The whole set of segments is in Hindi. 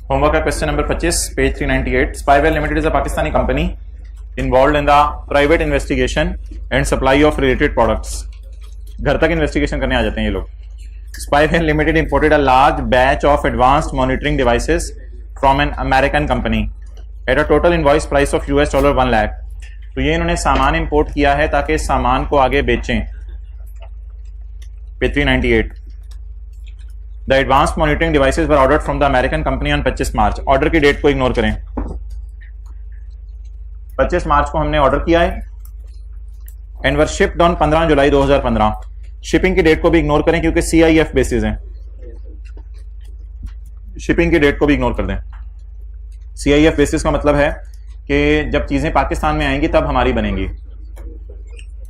होमवर्क का question number 25, page 398. Spywell limited is a Pakistani company involved in the private investigation and supply of related products. घर तक इन्वेस्टिगेशन करने आ जाते हैं ये लोग. Spyvel Limited imported a large batch of advanced monitoring devices from an American company at a total invoice price of $1 lakh. तो ये इन्होंने सामान इंपोर्ट किया है ताकि सामान को आगे बेचें. Page 398. The advanced monitoring devices were ordered from the American company on 25 March. Order की डेट को इग्नोर करें. 25 मार्च को हमने ऑर्डर किया है and were shipped on 15 July 2015. Shipping की डेट को भी इग्नोर करें क्योंकि CIF बेसिस हैं. शिपिंग की डेट को भी इग्नोर कर दें. CIF बेसिस का मतलब है कि जब चीजें पाकिस्तान में आएंगी तब हमारी बनेंगी.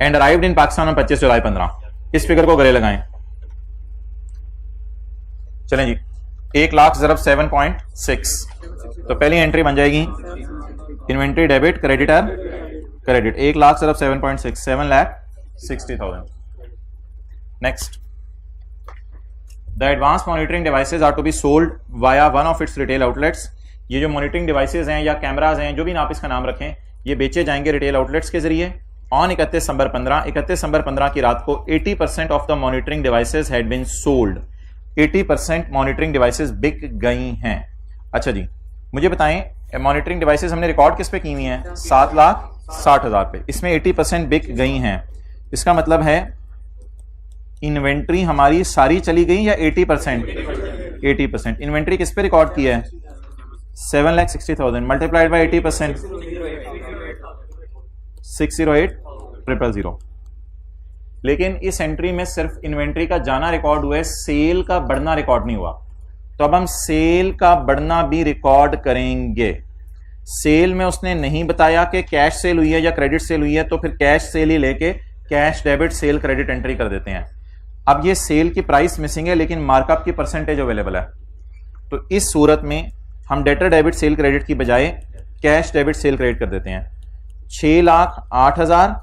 And arrived in Pakistan on 25 जुलाई 15. इस फिगर को गले लगाएं. चलें जी. 1 लाख ज़रब 7.6. तो पहली एंट्री बन जाएगी inventory debit creditor credit. 1 lakh ज़रब 7.6, 7,60,000. Next. The advance monitoring devices are to be sold via one of its retail outlets. ये जो मॉनिटरिंग डिवाइसेज हैं या कैमराज हैं, जो भी आप इसका नाम रखें, ये बेचे जाएंगे रिटेल आउटलेट्स के जरिए. ऑन 31 दिसंबर 15 की रात को 80% of the monitoring devices had been sold. 80% monitoring devices बिक गई हैं. अच्छा जी, मुझे बताएं मॉनिटरिंग डिवाइसेस हमने रिकॉर्ड किस पे की हुई हैं? 7,60,000 पे. इसमें 80% बिक गई हैं. इसका मतलब है इन्वेंट्री हमारी सारी चली गई या 80%? 80%. इन्वेंट्री किस पे रिकॉर्ड की है? 7,60,000 मल्टीप्लाइड बाय 80%, 608,000. लेकिन इस एंट्री में सिर्फ इन्वेंट्री का जाना रिकॉर्ड हुआ है, सेल का बढ़ना रिकॉर्ड नहीं हुआ. तो अब हम सेल का बढ़ना भी रिकॉर्ड करेंगे. सेल में उसने नहीं बताया कि कैश सेल हुई है या क्रेडिट सेल हुई है, तो फिर कैश सेल ही लेके cash debit sale credit entry कर देते हैं. अब ये सेल की प्राइस मिसिंग है लेकिन मार्कअप की परसेंटेज अवेलेबल है. तो इस सूरत में हम डेटर डेबिट सेल क्रेडिट की बजाय कैश डेबिट सेल क्रेडिट कर देते हैं. 6,08,000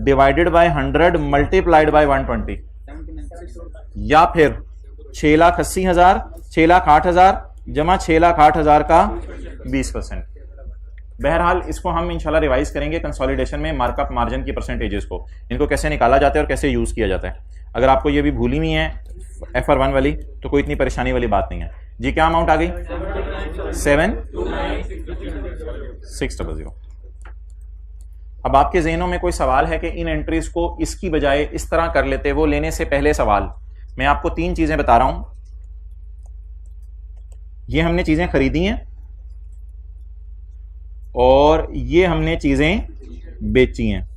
डिवाइडेड बाय 100 मल्टीप्लाइड बाय 120, या फिर 6,80,000 6,08,000 जमा 6,08,000 का 20%. बहरहाल इसको हम इंशाल्लाह रिवाइज करेंगे कंसोलिडेशन में, मार्कअप मार्जिन की परसेंटेजेस को, इनको कैसे निकाला जाता है और कैसे यूज किया जाता है. अगर आपको ये भी भूली हुई है FR1 वाली तो कोई इतनी परेशानी वाली बात नहीं है जी. क्या अमाउंट आ गई? 7,600. अब आपके ज़हनों में कोई सवाल है कि इन एंट्रीज को इसकी बजाय इस तरह कर लेते? वो लेने से पहले सवाल मैं आपको 3 चीजें बता रहा हूं. ये हमने चीजें खरीदी हैं और ये हमने चीजें बेची हैं.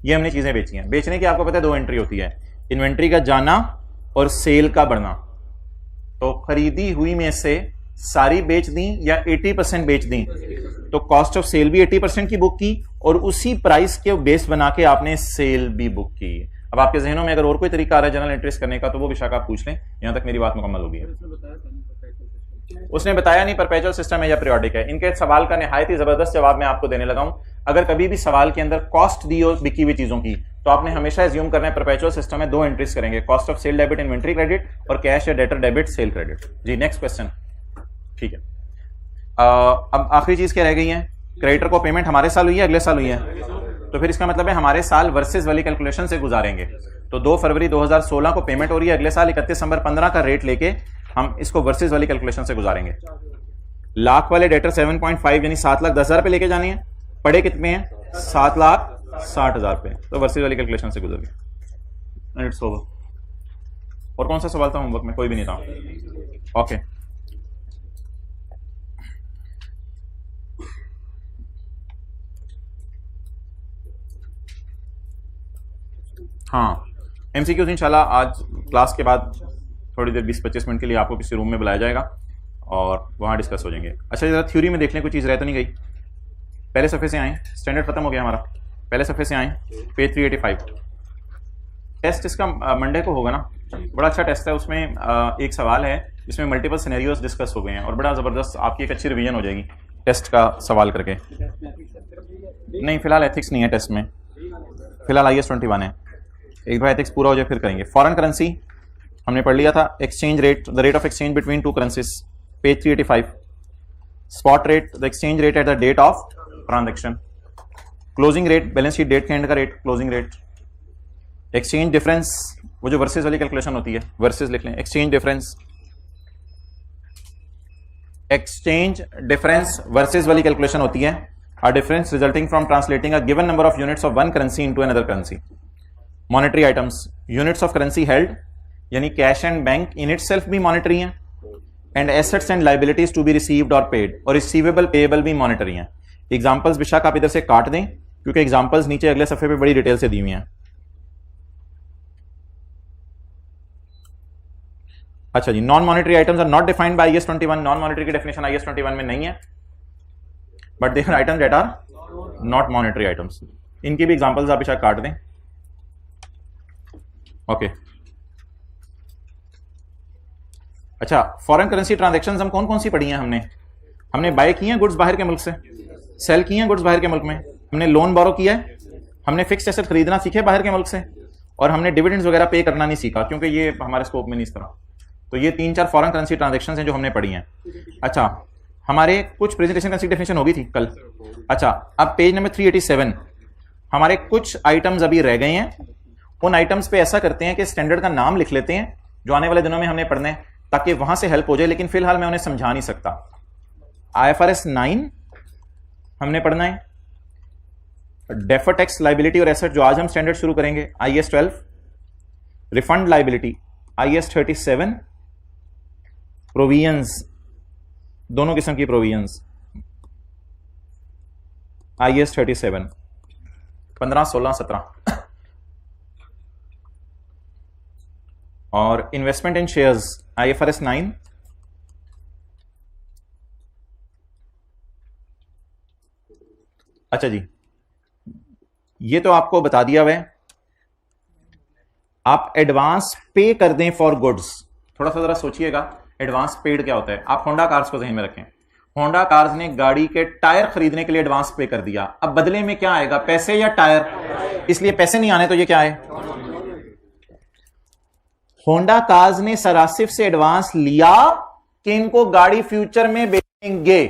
ये हमने चीजें बेची हैं. बेचने की आपको पता है 2 एंट्री होती है, इन्वेंट्री का जाना और सेल का बढ़ना. तो खरीदी हुई में से सारी बेच दी या 80% बेच दी तो कॉस्ट ऑफ सेल भी 80% की बुक की और उसी प्राइस के बेस बना के आपने सेल भी बुक की. अब आपके जहनों में अगर और कोई तरीका आ रहा है जनरल एंट्रीज करने का तो वो विशाखा आप पूछ लें. यहां तक मेरी बात मुकम्मल होगी. उसने बताया नहीं परपेचुअल सिस्टम है या पीरियोडिक है. इनके सवाल का निहायत ही जबरदस्त जवाब मैं आपको देने लगा हूं. अगर कभी भी सवाल के अंदर कॉस्ट दी हो बिकी हुई चीजों की तो आपने हमेशा एज्यूम करना है परपेचुअल सिस्टम में 2 एंट्रीज करेंगे, cost of sale debit inventory credit और कैश या डेटर डेबिट सेल क्रेडिट. जी नेक्स्ट क्वेश्चन. ठीक है. अब आखिरी चीज क्या रह गई है? क्रेडिटर को पेमेंट हमारे साल हुई है अगले साल हुई है? तो फिर इसका मतलब है हमारे साल वर्सेस वाली कैलकुलेशन से गुजारेंगे. तो 2 फरवरी 2016 को पेमेंट हो रही है, अगले साल 31 दिसंबर 15 का रेट लेके हम इसको वर्सेस वाली कैलकुलेशन से गुजारेंगे. लाख वाले डेटर 7.5 यानी 7,10,000 पे लेके जाने हैं. पड़े कितने हैं? 7,60,000 पे. तो वर्सेस वाली कैलकुलेशन से गुजर गए. It's over. और कौन सा सवाल था होमवर्क में? कोई भी नहीं था. ओके. हाँ, MCQs इंशाल्लाह आज क्लास के बाद थोड़ी देर 20-25 मिनट के लिए आपको किसी रूम में बुलाया जाएगा और वहाँ डिस्कस हो जाएंगे. अच्छा जरा थ्योरी में देख लें कोई चीज़ रह तो नहीं गई. पहले सफ़े से आएँ, स्टैंडर्ड खत्म हो गया हमारा. पहले सफ़े से आएँ, पेज 385. टेस्ट इसका मंडे को होगा ना. बड़ा अच्छा टेस्ट है. उसमें एक सवाल है जिसमें मल्टीपल सिनेरियोज डिस्कस हो गए हैं और बड़ा ज़बरदस्त आपकी एक अच्छी रिवीजन हो जाएगी टेस्ट का सवाल करके. नहीं फिलहाल एथिक्स नहीं है टेस्ट में, फिलहाल IS 21 है. एक बार एथिक्स पूरा हो जाए फिर करेंगे। फॉरेन करेंसी हमने पढ़ लिया था, exchange rate, the rate of exchange between two currencies, page 385। Spot rate, the exchange rate at the date of transaction. Closing rate, balance sheet date के एंड का rate, closing rate. Exchange difference, वो जो वर्सेस वाली कैलकुलेशन होती है, वर्सेस लिख लें, exchange difference, exchange difference versus वाली कैलकुलेशन होती है, a difference resulting from translating a given number of units of one currency into another currency. Monetary items, units of currency held, यानी cash and bank in itself भी मॉनेटरी हैं, and assets and liabilities to be received और पेड, और रिसीवेबल पेएबल भी मॉनेटरी हैं। एग्जांपल्स बेशक आप इधर से काट दें क्योंकि एग्जांपल्स नीचे अगले सफे पे बड़ी डिटेल से दी हुई हैं। अच्छा जी, non monetary items are not defined by IAS 21, non monetary की डेफिनेशन IAS 21 में नहीं है, but there items that are not monetary items. इनकी भी एग्जांपल्स आप बेशक काट दें। ओके अच्छा, फॉरेन करेंसी ट्रांजैक्शंस हम कौन कौन सी पढ़ी हैं? हमने बाय किए हैं गुड्स बाहर के मुल्क से, सेल किए हैं गुड्स बाहर के मुल्क में, हमने लोन बोरो किया है, हमने फिक्स्ड एसेट खरीदना सीखे बाहर के मुल्क से, और हमने डिविडेंड्स वगैरह पे करना नहीं सीखा क्योंकि ये हमारे स्कोप में नहीं इस तरह। तो ये 3-4 फॉरेन करेंसी ट्रांजैक्शंस हैं जो हमने पढ़ी हैं। अच्छा, हमारे कुछ प्रेजेंटेशन करेंसी डेफिनेशन हो गई थी कल। अच्छा, अब पेज नंबर 387 हमारे कुछ आइटम्स अभी रह गए हैं। उन आइटम्स पे ऐसा करते हैं कि स्टैंडर्ड का नाम लिख लेते हैं जो आने वाले दिनों में हमने पढ़ने, ताकि वहां से हेल्प हो जाए, लेकिन फिलहाल मैं उन्हें समझा नहीं सकता। IFRS 9 हमने पढ़ना है, डेफर्ड टैक्स लाइबिलिटी और एसेट जो आज हम स्टैंडर्ड शुरू करेंगे IAS 12, refund liability IAS 37, provisions, दोनों किस्म की प्रोविजंस IAS 37, 15, 16, 17, और इन्वेस्टमेंट इन शेयर्स IFRS 9, अच्छा जी, ये तो आपको बता दिया हुआ है। आप एडवांस पे कर दें फॉर गुड्स, थोड़ा सा जरा सोचिएगा एडवांस पेड क्या होता है। आप होंडा कार्स को ज़हन में रखें, होंडा कार्स ने गाड़ी के टायर खरीदने के लिए एडवांस पे कर दिया, अब बदले में क्या आएगा, पैसे या टायर? इसलिए पैसे नहीं आने तो ये क्या है? होंडा कार्स ने सरासिफ से एडवांस लिया कि इनको गाड़ी फ्यूचर में बेचेंगे।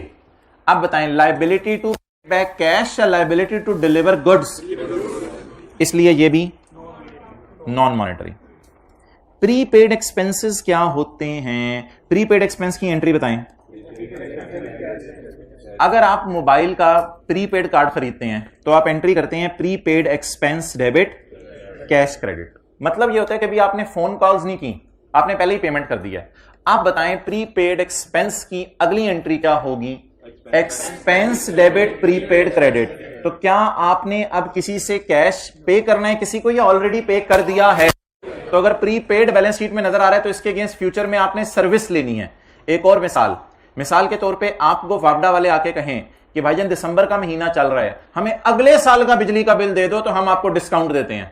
अब बताएं, लायबिलिटी टू बैक कैश या लायबिलिटी टू डिलीवर गुड्स? इसलिए ये भी नॉन मॉनेटरी। प्रीपेड एक्सपेंसेस क्या होते हैं? प्रीपेड एक्सपेंस की एंट्री बताएं। अगर आप मोबाइल का प्रीपेड कार्ड खरीदते हैं तो आप एंट्री करते हैं prepaid expense debit cash credit. मतलब ये होता है कि अभी आपने फोन कॉल्स नहीं की, आपने पहले ही पेमेंट कर दिया है। आप बताएं प्रीपेड एक्सपेंस की अगली एंट्री क्या होगी? Expense debit prepaid credit. तो क्या आपने अब किसी से कैश पे करना है किसी को, या ऑलरेडी पे कर दिया है? तो अगर प्रीपेड बैलेंस शीट में नजर आ रहा है तो इसके अगेंस्ट फ्यूचर में आपने सर्विस लेनी है। एक और मिसाल के तौर पे आपको वापडा वाले आके कहें कि भाईजान दिसंबर का महीना चल रहा है, हमें अगले साल का बिजली का बिल दे दो तो हम आपको डिस्काउंट देते हैं।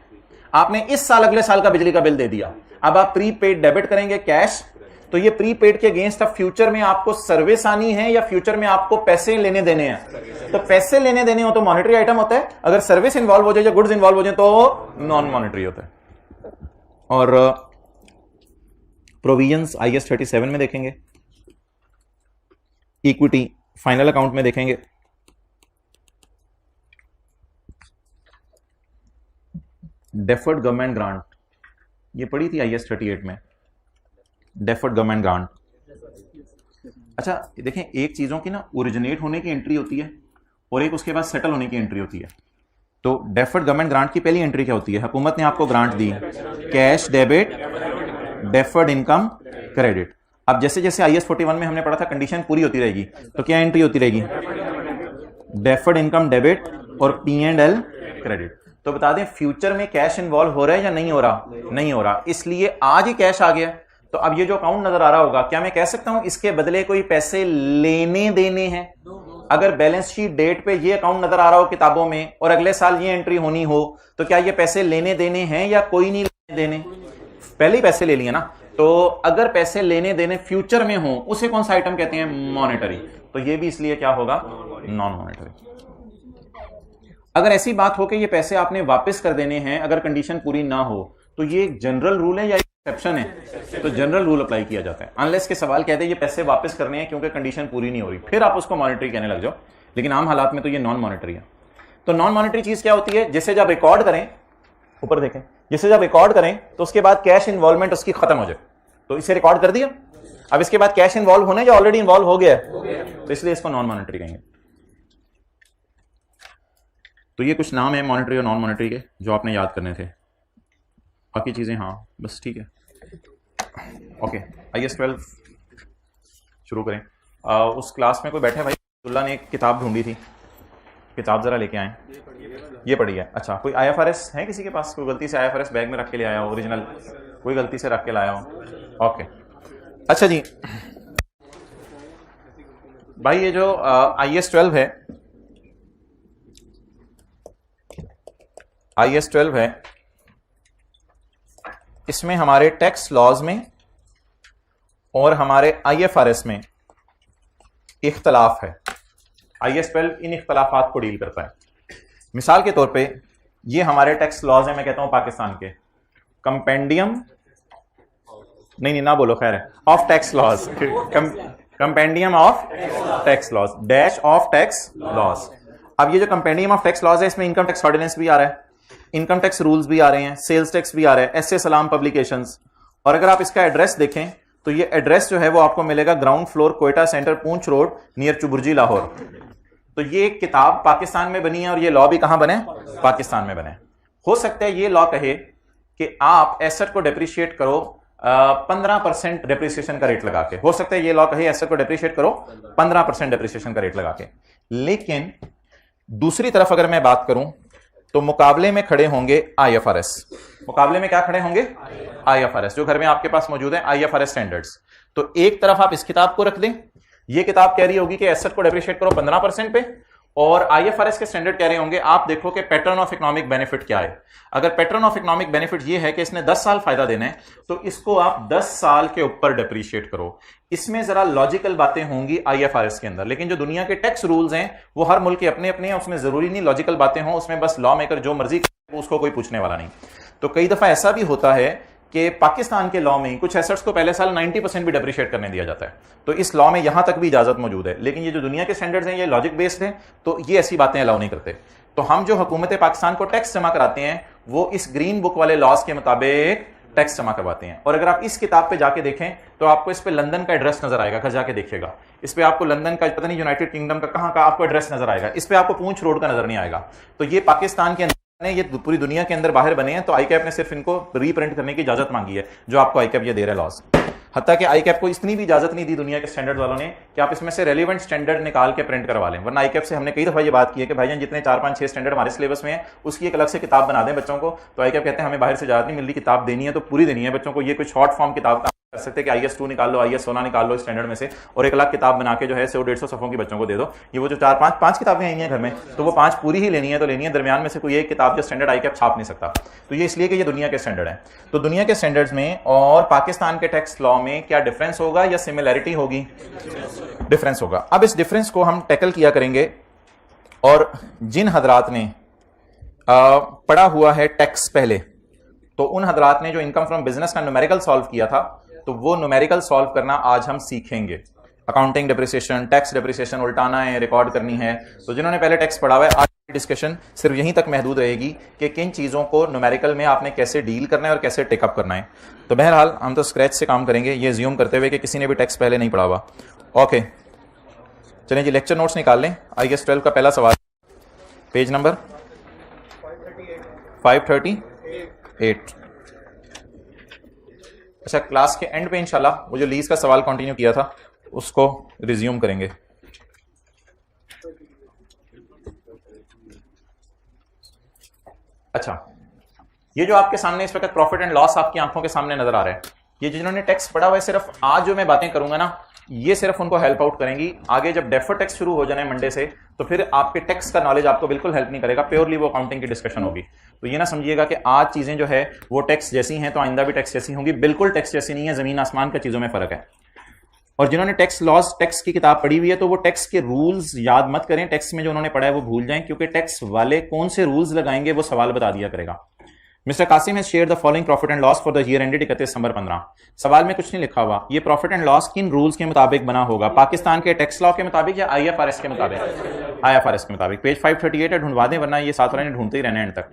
आपने इस साल अगले साल का बिजली का बिल दे दिया, अब आप प्रीपेड डेबिट करेंगे कैश, तो ये प्रीपेड के अगेंस्ट अब फ्यूचर में आपको सर्विस आनी है या फ्यूचर में आपको पैसे लेने देने हैं। तो पैसे लेने देने हो तो मॉनेटरी आइटम होता है, अगर सर्विस इंवॉल्व हो जाए या गुड्स इंवॉल्व हो जाए तो नॉन मॉनेटरी होता है। और प्रोविजंस IAS 37 में देखेंगे, इक्विटी फाइनल अकाउंट में देखेंगे, डेफर्ड गवर्नमेंट ग्रांट, ये पढ़ी थी IAS 38 में, डेफर्ड गवर्नमेंट ग्रांट। अच्छा देखें, एक चीजों की ना ओरिजिनेट होने की एंट्री होती है और एक उसके बाद सेटल होने की एंट्री होती है। तो डेफर्ड गवर्नमेंट ग्रांट की पहली एंट्री क्या होती है? हुकूमत ने आपको ग्रांट दी, cash debit deferred income credit. अब जैसे जैसे IAS 41 में हमने पढ़ा था कंडीशन पूरी होती रहेगी, तो क्या एंट्री होती रहेगी? डेफर्ड इनकम डेबिट और P&L क्रेडिट। तो बता दें फ्यूचर में कैश इन्वॉल्व हो रहा है या नहीं हो रहा? नहीं हो रहा, इसलिए आज ही कैश आ गया। तो अब ये जो अकाउंट नजर आ रहा होगा, क्या मैं कह सकता हूं इसके बदले कोई पैसे लेने देने हैं? अगर बैलेंस शीट डेट पे ये अकाउंट नजर आ रहा हो किताबों में और अगले साल ये एंट्री होनी हो, तो क्या ये पैसे लेने देने हैं या कोई नहीं लेने देने? पहले ही पैसे ले लिए ना। तो अगर पैसे लेने देने फ्यूचर में हो, उसे कौन सा आइटम कहते हैं? मॉनेटरी। तो ये भी इसलिए क्या होगा? Non monetary. अगर ऐसी बात हो कि ये पैसे आपने वापस कर देने हैं अगर कंडीशन पूरी ना हो, तो ये जनरल रूल है या एक्सेप्शन है? तो जनरल रूल अप्लाई किया जाता है। अनलेस के सवाल कहते हैं ये पैसे वापस करने हैं क्योंकि कंडीशन पूरी नहीं हो रही, फिर आप उसको मॉनेटरी कहने लग जाओ, लेकिन आम हालात में तो ये नॉन मॉनेटरी है। तो नॉन मॉनेटरी चीज क्या होती है? जिसे जब रिकॉर्ड करें, ऊपर देखें, जिसे जब रिकॉर्ड करें तो उसके बाद कैश इन्वॉल्वमेंट उसकी खत्म हो जाए, तो इसे रिकॉर्ड कर दिया, अब इसके बाद कैश इन्वॉल्व होने या ऑलरेडी इन्वॉल्व हो गया है, तो इसलिए इसको नॉन मॉनेटरी कहेंगे। तो ये कुछ नाम है मॉनेटरी और नॉन मॉनेटरी के जो आपने याद करने थे, बाकी चीजें हाँ बस ठीक है। ओके, IAS 12 शुरू करें। उस क्लास में कोई बैठे भाई? अब्दुल्ला ने एक किताब ढूंढी थी, किताब जरा लेके आए। ये पढ़ी है। अच्छा, कोई IFRS है किसी के पास? कोई गलती से IFRS बैग में रख के ले आया हो, ओरिजिनल कोई गलती से रख के लाया हो? ओके, अच्छा जी भाई, ये जो IAS 12 है, IAS 12 है, इसमें हमारे टैक्स लॉज में और हमारे IFRS में इख्तलाफ है। IAS 12 इन इख्तलाफात को डील करता है। मिसाल के तौर पे ये हमारे टैक्स लॉज है, मैं कहता हूं पाकिस्तान के कंपेंडियम, नहीं ना बोलो, खैर है, of tax laws, compendium of tax laws, dash of tax laws. अब ये जो कंपेंडियम ऑफ टैक्स लॉज है, इसमें इनकम टैक्स ऑर्डिनेंस भी आ रहा है, इनकम टैक्स रूल्स भी आ रहे हैं, सेल्स टैक्स भी आ रहा है, एस सलाम पब्लिकेशंस। और अगर आप इसका एड्रेस देखें तो ये एड्रेस जो है वो आपको मिलेगा ग्राउंड फ्लोर, कोयटा सेंटर, पूंछ रोड, नियर चुबुर्जी, लाहौर। तो ये किताब पाकिस्तान में बनी है और ये लॉ भी कहां बने? पाकिस्तान में बने। हो सकता है ये लॉ कहे कि आप एसेट को डेप्रिशिएट करो 15% डेप्रिसिएशन का रेट लगा के, हो सकता है ये लॉ कहे एसेट को डेप्रिशिएट करो 15% डेप्रिसिएशन का रेट लगा के। लेकिन दूसरी तरफ अगर मैं बात करूं तो मुकाबले में खड़े होंगे IFRS। मुकाबले में क्या खड़े होंगे? IFRS, जो घर में आपके पास मौजूद है IFRS स्टैंडर्ड्स। तो एक तरफ आप इस किताब को रख दें, ये किताब कह रही होगी कि एसेट को डेप्रिशिएट करो 15% पे, और IFRS के स्टैंडर्ड कह रहे होंगे आप देखो कि पैटर्न ऑफ इकोनॉमिक बेनिफिट क्या है। अगर पैटर्न ऑफ इकोनॉमिक बेनिफिट ये है कि इसने 10 साल फायदा देना है, तो इसको आप 10 साल के ऊपर डेप्रिशिएट करो। इसमें जरा लॉजिकल बातें होंगी IFRS के अंदर, लेकिन जो दुनिया के टैक्स रूल्स हैं वो हर मुल्क के अपने अपने हैं, उसमें जरूरी नहीं लॉजिकल बातें हों, उसमें बस लॉ मेकर जो मर्जी करे उसको कोई पूछने वाला नहीं। तो कई दफा ऐसा भी होता है कि पाकिस्तान के लॉ में कुछ एसेट्स को पहले साल 90% भी डेप्रिशिएट करने दिया जाता है, तो इस लॉ में यहां तक भी इजाजत मौजूद है। लेकिन ये जो दुनिया के स्टैंडर्ड्स हैं ये लॉजिक बेस्ड हैं, तो ये ऐसी बातें अलाउ नहीं करते। तो हम जो हुकूमत पाकिस्तान को टैक्स जमा कराते हैं वो इस ग्रीन बुक वाले लॉज के मुताबिक टैक्स जमा करवाते हैं। और अगर आप इस किताब पे जाके देखें तो आपको इस पे लंदन का एड्रेस नजर आएगा, घर जाके देखिएगा, इस पे आपको लंदन का, पता नहीं यूनाइटेड किंगडम का कहां का आपको एड्रेस नजर आएगा, इस पे आपको पूंछ रोड का नजर नहीं आएगा। तो ये पाकिस्तान के ये पूरी दुनिया के अंदर बाहर बने हैं, तो ICAP ने सिर्फ इनको रीप्रिंट करने की इजाजत मांगी है, जो आपको ICAP ये दे रहा है लॉज। हत्ता कि ICAP को इतनी भी इजाजत नहीं दी दुनिया के स्टैंडर्ड वालों ने कि आप इसमें से रेलिवेंट स्टैंडर्ड निकाल के प्रिंट करवा लें। वरना ICAP से हमने कई दफा ये बात की है कि भाईजान जितने 4, 5, 6 स्टैंडर्ड हमारे सिलेबस में है उसकी एक अलग से किताब बना दें बच्चों को। तो ICAP कहते हैं हमें बाहर से इजाजत नहीं मिल रही, किताब देनी है तो पूरी देनी है बच्चों को। ये कोई शॉर्ट फॉर्म किताब कर सकते हैं कि IAS 2 निकाल लो, IAS 16 निकाल लो स्टैंडर्ड में से, और एक अलग किताब बना के जो है 100-150 सफ़ों की बच्चों को दे दो। ये वो जो 4-5 किताबें आई हैं घर में, तो वो 5 पूरी ही लेनी है तो लेनी है, दरमियान में से कोई एक किताब जो स्टैंडर्ड ICAP छाप नहीं सकता। तो ये इसलिए कि ये दुनिया के स्टैंडर्ड है। तो दुनिया के स्टैंडर्ड्स में और पाकिस्तान के टैक्स लॉ में क्या डिफरेंस होगा या सिमिलैरिटी होगी? डिफरेंस होगा। अब इस डिफरेंस को हम टैकल किया करेंगे, और जिन हजरात ने पढ़ा हुआ है टैक्स पहले, तो उन हजरात ने जो इनकम फ्रॉम बिजनेस का न्यूमेरिकल सॉल्व किया था, तो वो न्यूमेरिकल सॉल्व करना आज हम सीखेंगे। अकाउंटिंग डेप्रिसिएशन, टैक्स डेप्रिसिएशन उल्टाना है, रिकॉर्ड करनी है। तो जिन्होंने पहले टैक्स पढ़ा हुआ है, आज की डिस्कशन सिर्फ यहीं तक महदूद रहेगी कि किन चीज़ों को न्यूमेरिकल में आपने कैसे डील करना है और कैसे टेकअप करना है। तो बहरहाल हम तो स्क्रैच से काम करेंगे, ये ज्यूम करते हुए कि किसी ने भी टैक्स पहले नहीं पढ़ा हुआ। ओके, चलें जी, लेक्चर नोट्स निकाल लें। IAS 12 का पहला सवाल, पेज नंबर 538। अच्छा, क्लास के एंड पे इंशाल्लाह वो जो लीज का सवाल कंटिन्यू किया था उसको रिज्यूम करेंगे। अच्छा, ये जो आपके सामने इस वक्त प्रॉफिट एंड लॉस आपकी आंखों के सामने नजर आ रहा है, ये जिन्होंने टैक्स पढ़ा हुआ है, सिर्फ आज जो मैं बातें करूंगा ना, ये सिर्फ उनको हेल्प आउट करेंगी। आगे जब डेफर टैक्स शुरू हो जाना है मंडे से, तो फिर आपके टैक्स का नॉलेज आपको बिल्कुल हेल्प नहीं करेगा, प्योरली वो अकाउंटिंग की डिस्कशन होगी। तो ये ना समझिएगा कि आज चीजें जो है वो टैक्स जैसी हैं तो आइंदा भी टैक्स जैसी होंगी, बिल्कुल टैक्स जैसी नहीं है, जमीन आसमान का चीजों में फर्क है। और जिन्होंने टैक्स लॉज, टैक्स की किताब पढ़ी हुई है, तो वो टैक्स के रूल्स याद मत करें, टैक्स में जो उन्होंने पढ़ा है वो भूल जाएं, क्योंकि टैक्स वाले कौन से रूल्स लगाएंगे वो सवाल बता दिया करेगा। Mister Qasim has share the following profit and loss for the year ended 31 December 15। सवाल में कुछ नहीं लिखा हुआ, ये प्रॉफिट एंड लॉस किन रूल्स के मुताबिक बना होगा, पाकिस्तान के टैक्स लॉ के मुताबिक या IFRS के मुताबिक? IFRS के मुताबिक। पेज 538 है, ढूंढवा दें वरना ये साथ वाले ढूंढते ही रहने एंड तक।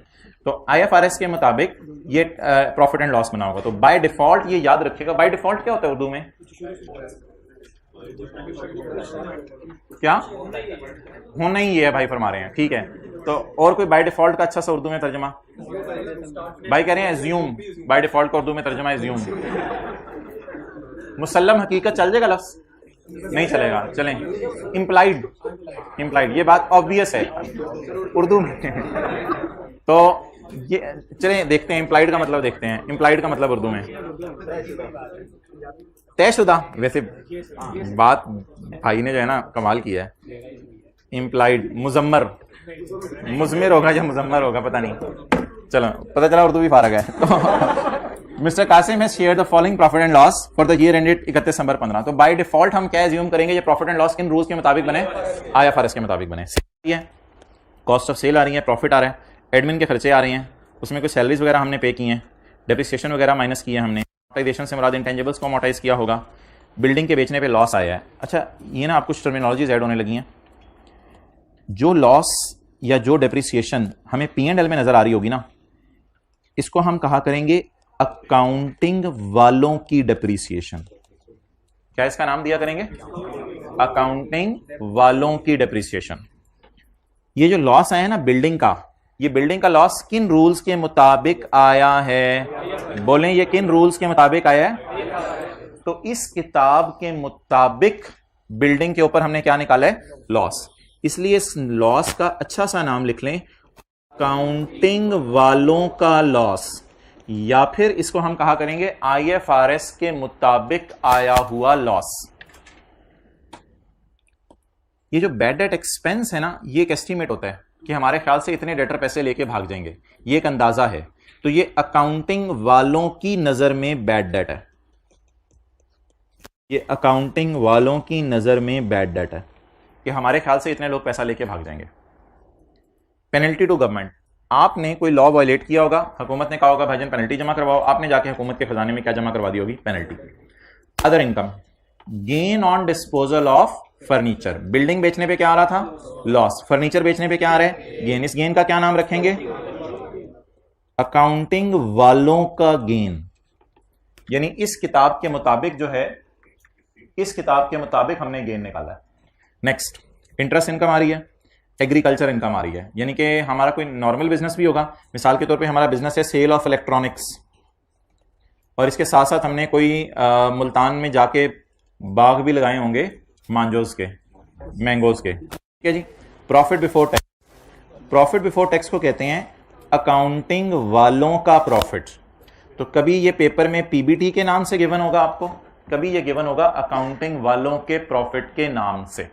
तो IFRS के मुताबिक ये प्रॉफिट एंड लॉस बना होगा। तो बाय डिफॉल्ट ये याद रखिएगा, बाय डिफॉल्ट क्या होता है उर्दू में? क्या होना ही है भाई फरमा रहे हैं, ठीक है। तो और कोई बाय डिफॉल्ट का अच्छा सा उर्दू में तर्जमा? भाई कह रहे हैं एज्यूम, बाय डिफॉल्ट का उर्दू में तर्जमा एज्यूम। मुसल्लम हकीकत चल जाएगा लफ्ज? नहीं चलेगा, चलें। इम्प्लाइड, इम्प्लाइड ये बात ऑब्वियस है उर्दू में। तो ये चलें देखते हैं इम्प्लाइड का मतलब, देखते हैं इम्प्लाइड का मतलब उर्दू में। तयशुदा, वैसे बात भाई ने जो है ना कमाल किया है। इम्प्लाइड मुजम्मर, मुजमिर होगा या मुजम्मर होगा पता नहीं, चलो पता चला उर्दू भी फारग है। तो mister Qasim has share the following profit and loss for the year ended 31 December 15। तो बाय डिफॉल्ट हम क्या एज्यूम करेंगे, ये प्रॉफिट एंड लॉस किन रूल्स के मुताबिक बने? IFRS के मुताबिक बने। कॉस्ट ऑफ सेल आ रही है, प्रॉफिट आ रहा है, एडमिन के खर्चे आ रहे हैं, उसमें कुछ सैलरीज वगैरह हमने पे की हैं, डेप्रिसिएशन वगैरह माइनस किया हमने, अमोर्टाइजेशन से मुराद इंटेंजिबल्स को अमोर्टाइज किया होगा, बिल्डिंग के बेचने पे लॉस आया है। अच्छा ये ना आप कुछ टर्मिनोलॉजीज ऐड होने लगी हैं। जो लॉस या जो डेप्रिसिएशन हमें P&L में नजर आ रही होगी ना, इसको हम कहा करेंगे अकाउंटिंग वालों की डेप्रिसिएशन। क्या इसका नाम दिया करेंगे? अकाउंटिंग वालों की डेप्रिसिएशन। ये जो लॉस आया है ना बिल्डिंग का, ये बिल्डिंग का लॉस किन रूल्स के मुताबिक आया है? बोलें ये किन रूल्स के मुताबिक आया है? तो इस किताब के मुताबिक बिल्डिंग के ऊपर हमने क्या निकाला है? लॉस। इसलिए इस लॉस का अच्छा सा नाम लिख लें, अकाउंटिंग वालों का लॉस, या फिर इसको हम कहा करेंगे IFRS के मुताबिक आया हुआ लॉस। ये जो बैड डेट एक्सपेंस है ना, ये एक एस्टीमेट होता है कि हमारे ख्याल से इतने डेटर पैसे लेके भाग जाएंगे, ये एक अंदाजा है। तो ये अकाउंटिंग वालों की नजर में बैड डेट है, ये अकाउंटिंग वालों की नजर में बैड डेट है कि हमारे ख्याल से इतने लोग पैसा लेके भाग जाएंगे। पेनल्टी टू गवर्नमेंट, आपने कोई लॉ वायलेट किया होगा, हुकूमत ने कहा होगा भाईजान पेनल्टी जमा करवाओ, आपने जाके हुकूमत के खजाने में क्या जमा करवा दी होगी? Penalty. Other income, gain on disposal of furniture, building बेचने पे क्या आ रहा था? लॉस। फर्नीचर बेचने पे क्या आ रहा है? गेन। इस गेन का क्या नाम रखेंगे? अकाउंटिंग वालों का गेन। यानी इस किताब के मुताबिक जो है, इस किताब के मुताबिक हमने गेन निकाला है। नेक्स्ट, इंटरेस्ट इनकम आ रही है, एग्रीकल्चर इनकम आ रही है, यानी कि हमारा कोई नॉर्मल बिजनेस भी होगा, मिसाल के तौर पे हमारा बिजनेस है सेल ऑफ इलेक्ट्रॉनिक्स, और इसके साथ साथ हमने कोई मुल्तान में जाके बाग भी लगाए होंगे मांजोज के, मैंगोज के, ठीक है जी। Profit before tax, profit before tax को कहते हैं अकाउंटिंग वालों का प्रॉफिट। तो कभी ये पेपर में PBT के नाम से गिवन होगा आपको, कभी ये गिवन होगा अकाउंटिंग वालों के प्रॉफिट के नाम से।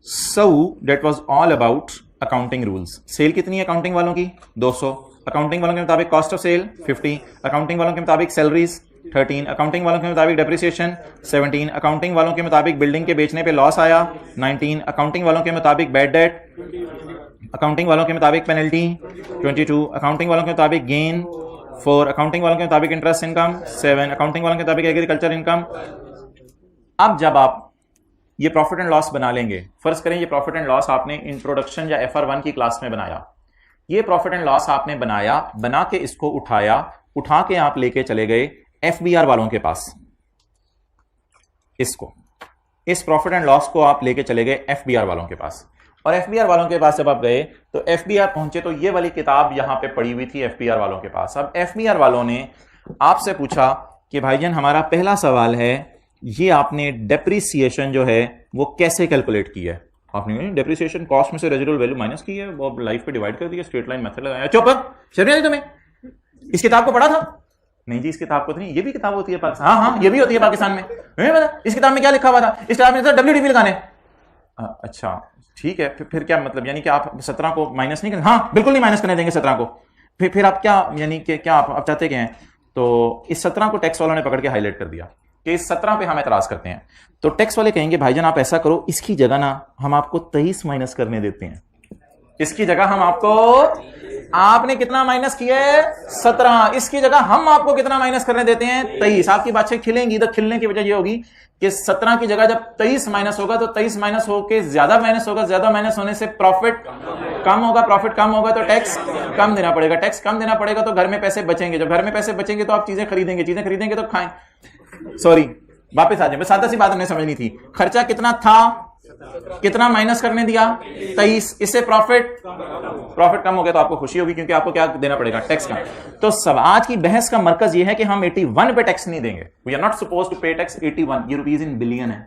So that was all about accounting rules. Sale कितनी है अकाउंटिंग वालों की? 200। अकाउंटिंग वालों के मुताबिक कॉस्ट ऑफ सेल 50, अकाउंटिंग वालों के मुताबिक सैलरीज 13, अकाउंटिंग वालों के मुताबिक डेप्रिसिएशन 17, अकाउंटिंग वालों के मुताबिक बिल्डिंग के बेचने पे लॉस आया 19, अकाउंटिंग वालों के मुताबिक बैड डेट, अकाउंटिंग वालों के मुताबिक पेनल्टी 22, अकाउंटिंग वालों के मुताबिक गेन 4, अकाउंटिंग वालों के मुताबिक इंटरेस्ट इनकम 7, अकाउंटिंग वालों के मुताबिक एग्रीकल्चर इनकम। अब जब आप ये प्रॉफिट एंड लॉस बना लेंगे, फर्ज करें ये प्रॉफिट एंड लॉस आपने इंट्रोडक्शन या FR1 की क्लास में बनाया, ये प्रॉफिट एंड लॉस आपने बनाया, बना के इसको उठाया, उठा के आप लेके चले गए FBR वालों के पास, इसको, इस प्रॉफिट एंड लॉस को आप लेके चले गए FBR वालों के पास, और FBR वालों के पास जब आप गए तो FBR पहुंचे तो ये वाली किताब यहां पे पड़ी हुई थी FBR वालों के पास। अब FBR वालों ने आपसे पूछा कि भाईजान हमारा पहला सवाल है, ये आपने डेप्रिसिएशन जो है वो कैसे कैलकुलेट की है? आपने डेप्रिसिएशन कॉस्ट में से रेजिडुअल वैल्यू माइनस की है, वो लाइफ पे डिवाइड कर दिया, स्ट्रेट लाइन मेथड लगाया। चुप, शर्म नहीं तुम्हें? इस किताब को पढ़ा था? नहीं जी, इस किताब को तो नहीं, ये भी किताब होती है पाकिस्तान। हाँ, ये भी होती है पाकिस्तान में। इस किताब में क्या लिखा हुआ था? इस किताब में WDV लगाने। अच्छा ठीक है, फिर क्या मतलब, यानी कि आप 17 को माइनस नहीं करें? हाँ बिल्कुल नहीं माइनस करने देंगे 17 को। फिर आप क्या, यानी कि क्या आप चाहते क्या हैं? तो इस 17 को टैक्स वालों ने पकड़ के हाईलाइट कर दिया कि इस 17 पे हम एतराज करते हैं, तो टैक्स वाले कहेंगे भाईजान आप ऐसा करो, इसकी जगह ना हम आपको 23 माइनस करने देते हैं, इसकी जगह हम आपको, आपने कितना माइनस किया है 17, इसकी जगह हम आपको कितना माइनस करने देते हैं 23। आपकी बातें खिलेंगी, तो खिलने की वजह यह होगी कि 17 की जगह जब 23 माइनस होगा तो 23 माइनस होके ज्यादा माइनस होगा, ज्यादा माइनस होने से प्रॉफिट कम होगा, प्रॉफिट कम होगा तो टैक्स कम देना पड़ेगा, टैक्स कम देना पड़ेगा तो घर में पैसे बचेंगे, जब घर में पैसे बचेंगे तो आप चीजें खरीदेंगे, चीजें खरीदेंगे तो खाएं, सॉरी वापस आ जाए, बस सादा सी बात हमने समझनी थी। खर्चा कितना था, कितना माइनस करने दिया 23, इससे प्रॉफिट कम हो गया तो आपको खुशी होगी क्योंकि आपको क्या देना पड़ेगा टैक्स का। तो सब आज की बहस का मरकज ये है कि हम 81 पे टैक्स नहीं देंगे, we are not suppose to pay tax 81, ये रुपीज इन बिलियन है,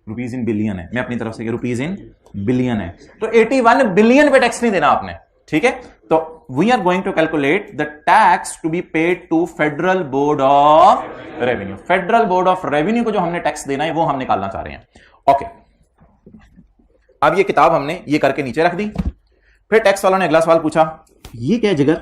रुपीज इन बिलियन है, मैं अपनी तरफ से रुपीज इन बिलियन है, तो 81 बिलियन पे टैक्स नहीं देना आपने, ठीक है। तो we are going to calculate the tax to be paid to federal board of revenue, federal board of revenue को जो हमने टैक्स देना है वो हम निकालना चाह रहे हैं। ओके, अब ये किताब हमने ये करके नीचे रख दी, फिर टैक्स वालों ने अगला सवाल पूछा, ये क्या है जिगर,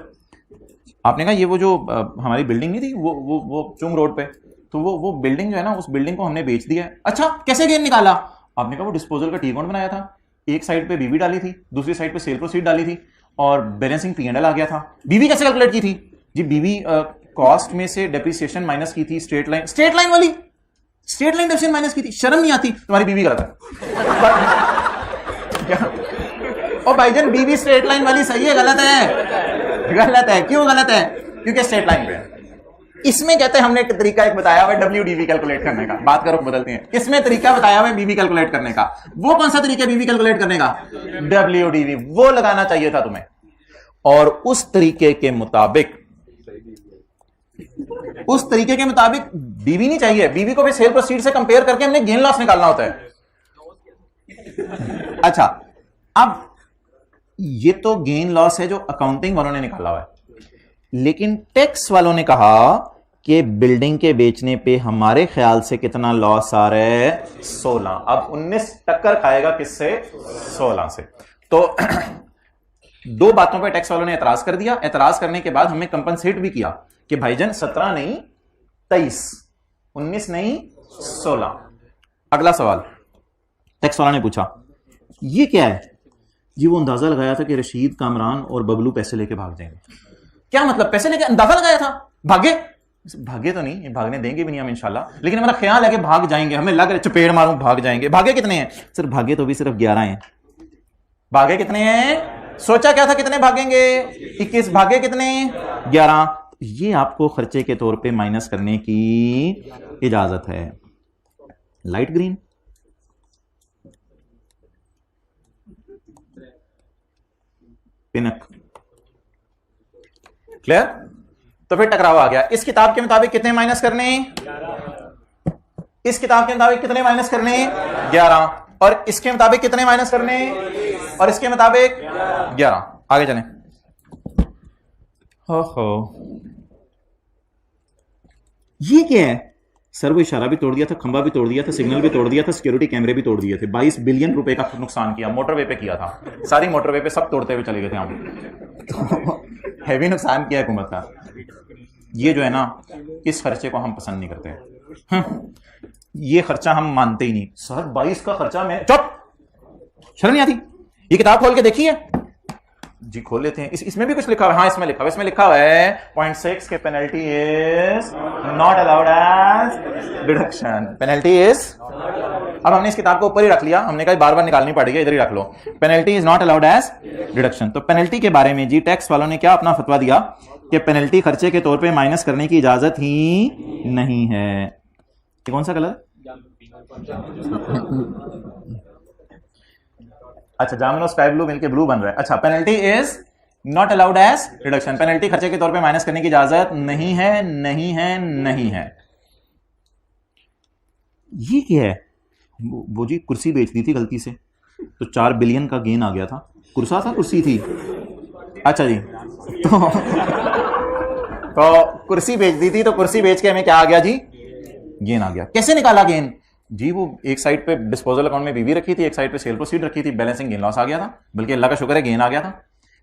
आपने कहा ये वो जो हमारी बिल्डिंग नहीं थी वो चुंग रोड पे, तो वो बिल्डिंग जो है ना, उस बिल्डिंग को हमने बेच दिया है। अच्छा कैसे गेन निकाला, आपने कहा वो डिस्पोजल का टी अकाउंट बनाया था, एक साइड पे बीवी डाली थी, दूसरी साइड पे सेल प्रोसीड डाली थी और बैलेंसिंग P&L आ गया था। बीवी कैसे कैलकुलेट की थी जी, बीवी कॉस्ट में से डेप्रिसिएशन माइनस की थी, स्ट्रेट लाइन वाली स्ट्रेट लाइन डेप्रिसिएशन माइनस की थी, शर्म नहीं आती, तुम्हारी बीवी गलत है और भाईजान बीवी स्ट्रेट लाइन वाली सही है गलत है, गलत है, क्यों गलत है, क्योंकि स्ट्रेट लाइन पे है। इसमें कहते हैं हमने एक तरीका बताया हुआ WDV कैलकुलेट करने का, बात करो बदलते हैं, इसमें तरीका बताया हुआ बीवी कैलकुलेट करने का, वो कौन सा तरीका बीवी कैलकुलेट करने का, WDV, वो लगाना चाहिए था तुम्हें। और उस तरीके के मुताबिक बीवी नहीं चाहिए, बीवी को भी सेल प्रोसीड से कंपेयर करके हमने गेन लॉस निकालना होता है। अच्छा, अब ये तो गेन लॉस है जो अकाउंटिंग वालों ने निकाला हुआ है, लेकिन टैक्स वालों ने कहा कि बिल्डिंग के बेचने पे हमारे ख्याल से कितना लॉस आ रहा है 16, अब 19 टक्कर खाएगा किससे 16 से। तो दो बातों पे टैक्स वालों ने एतराज कर दिया, एतराज करने के बाद हमें कंपनसेट भी किया कि भाईजान 17 नहीं 23, 19 नहीं 16। अगला सवाल टैक्स वाला ने पूछा, ये क्या है जी, वो अंदाजा लगाया था कि रशीद, कामरान और बबलू पैसे लेके भाग जाएंगे। क्या मतलब, पैसे लेके अंदाजा लगाया था, भागे तो नहीं, भागने देंगे भी नहीं हम इंशाल्लाह, लेकिन हमारा ख्याल है कि भाग जाएंगे, हमें लग रहा है चपेड़ मारूं भाग जाएंगे। भागे कितने हैं सर, भागे तो भी सिर्फ 11 हैं। भागे कितने हैं, सोचा क्या था कितने भागेंगे 21, भागे कितने 11। ये आपको खर्चे के तौर पे माइनस करने की इजाजत है। Light green, pink, clear. तो फिर टकराव आ गया, इस किताब के मुताबिक कितने माइनस करने, इस किताब के मुताबिक कितने माइनस करने 11, और इसके मुताबिक कितने माइनस करने, और इसके मुताबिक 11। आगे चलें। हो ये क्या है सर, वो इशारा भी तोड़ दिया था, खंबा भी तोड़ दिया था, सिग्नल भी तोड़ दिया था, सिक्योरिटी कैमरे भी तोड़ दिए थे, 22 बिलियन रुपए का नुकसान किया, मोटरवे पे किया था, सारी मोटरवे पे सब तोड़ते हुए चले गए थे हम। तो हैवी नुकसान किया हुकूमत का। ये जो है ना, इस खर्चे को हम पसंद नहीं करते, ये खर्चा हम मानते ही नहीं सर। 22 का खर्चा, मैं चुप, शर्म नहीं आती। ये किताब खोल के देखिए जी, खोल लेते हैं, इसमें भी कुछ लिखा हुआ है, हाँ इसमें लिखा हुआ है 0.6 के penalty is not allowed as deduction, penalty is. अब हमने इस किताब को ऊपर ही रख लिया, हमने कहा बार बार निकालनी पड़ेगी, इधर ही रख लो, penalty is not allowed as deduction. तो पेनल्टी के बारे में जी टैक्स वालों ने क्या अपना फतवा दिया कि पेनल्टी खर्चे के तौर पे माइनस करने की इजाजत ही नहीं है। ये कौन सा कलर, अच्छा जामुन और स्काई ब्लू मिलके ब्लू बन रहा है। अच्छा, penalty is not allowed as reduction, penalty खर्चे के तौर पे माइनस करने की इजाजत नहीं है, नहीं है, नहीं है। ये क्या है, वो जी कुर्सी बेच दी थी गलती से, तो 4 बिलियन का गेन आ गया था। कुर्सा था, कुर्सी थी, अच्छा जी, तो कुर्सी बेच दी थी, तो कुर्सी बेच के हमें क्या आ गया जी, गेन आ गया। कैसे निकाला गेन जी, वो एक साइड पे डिस्पोजल अकाउंट में बीवी रखी थी, एक साइड पे सेल प्रोसीड रखी थी, बैलेंसिंग गेन लॉस आ गया था, बल्कि अल्लाह का शुक्र है गेन आ गया था।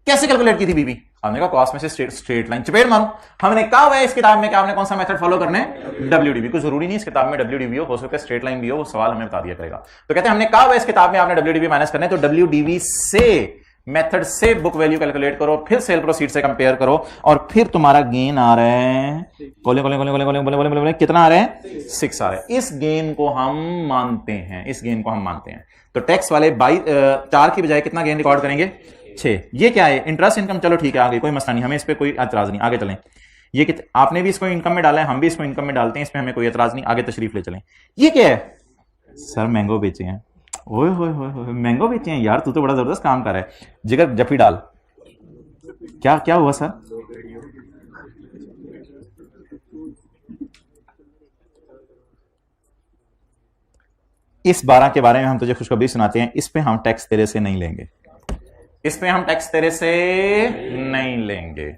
कैसे कैलकुलेट की थी बीबी? हमने कहा कॉस में से स्ट्रेट लाइन चपेट मारो। हमने कहा हुआ है इस किताब में कि आपने कौन सा मेथड फॉलो करना है? डब्ल्यूडीबी। कुछ जरूरी नहीं इस किताब में डब्ल्यूडीबी हो सकता है स्ट्रेट लाइन भी हो, वो सवाल हमें बता दिया करेगा। तो कहते हैं हमने कहा हुआ है इस किताब में आपने डब्ल्यूडीबी माइनस करना है, तो डब्ल्यूडीबी से मेथड से बुक वैल्यू कैलकुलेट करो, फिर सेल प्रोसीड से कंपेयर करो, और फिर तुम्हारा गेन आ रहा है कोले कोले कोले कोले कोले कोले कोले कोले कितना आ रहा है? 6 आ रहा है। इस गेन को हम मानते हैं, इस गेन को हम मानते हैं। तो टैक्स वाले 4 की बजाय कितना गेन रिकॉर्ड करेंगे? 6। ये क्या है? Interest income. चलो ठीक है, आगे कोई मसला नहीं, हमें इस पर कोई एतराज नहीं, आगे चलें। ये आपने भी इसको इनकम में डाला है, हम भी इसको इनकम में डालते हैं, इसमें हमें कोई एतराज नहीं, आगे तशरीफ ले चलें। ये क्या है? सर मैंगो बेचे हैं। ओए होए होए, मैंगो बेचे हैं यार, तू तो बड़ा जबरदस्त काम कर रहा है। जिगर जफी डाल। क्या क्या हुआ सर? इस 12 के बारे में हम तुझे खुशखबरी सुनाते हैं, इस पे हम टैक्स तेरे से नहीं लेंगे, इस पे हम टैक्स तेरे से नहीं लेंगे।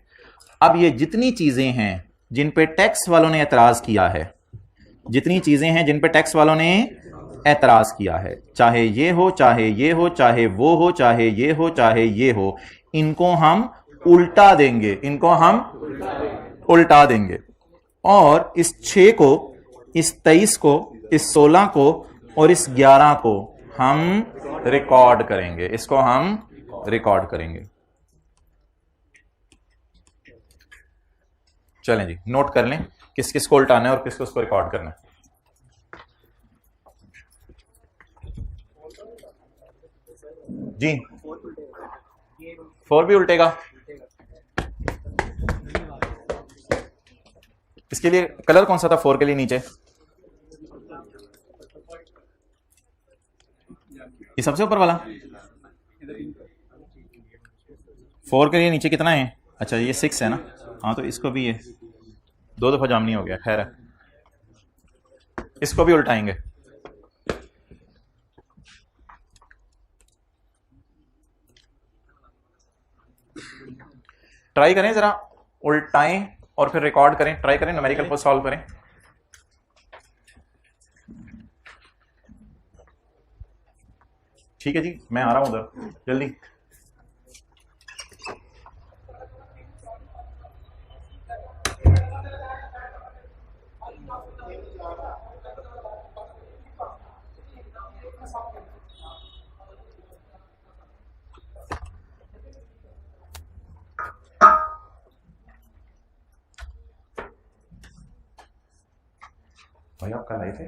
अब ये जितनी चीजें हैं जिन पे टैक्स वालों ने एतराज किया है, जितनी चीजें हैं जिन पे टैक्स वालों ने एतराज किया है, चाहे ये हो, चाहे ये हो, चाहे वो हो, चाहे ये हो, चाहे ये हो, इनको हम उल्टा देंगे, इनको हम उल्टा देंगे। और इस 6 को, इस 23 को, इस 16 को और इस 11 को हम रिकॉर्ड करेंगे, इसको हम रिकॉर्ड करेंगे। चलें जी, नोट कर लें किस किस को उल्टाना है और किस किस को रिकॉर्ड करना है। जी 4 भी उल्टेगा। इसके लिए कलर कौन सा था 4 के लिए नीचे? ये सबसे ऊपर वाला 4 के लिए नीचे कितना है? अच्छा ये 6 है ना, हाँ तो इसको भी ये 2 दफा जामनी हो गया, खैर है, इसको भी उल्टाएंगे। ट्राई करें जरा, उल्टाएं और फिर रिकॉर्ड करें, ट्राई करें, न्यूमेरिकल को सॉल्व करें। ठीक है जी, मैं आ रहा हूं उधर जल्दी। भाई आप कल आए थे?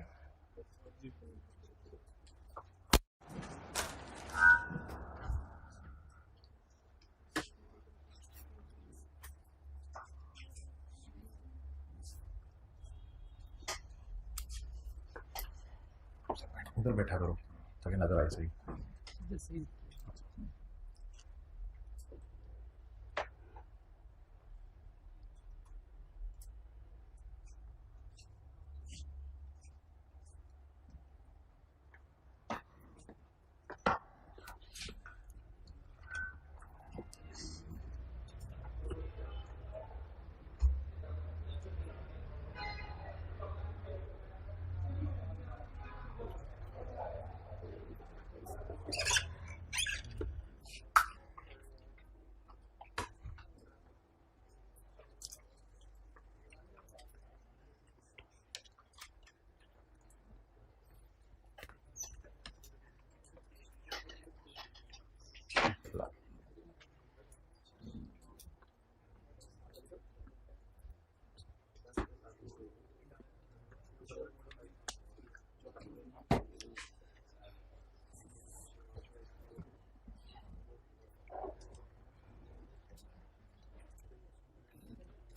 उधर बैठा करो ताकि नजर आए सही।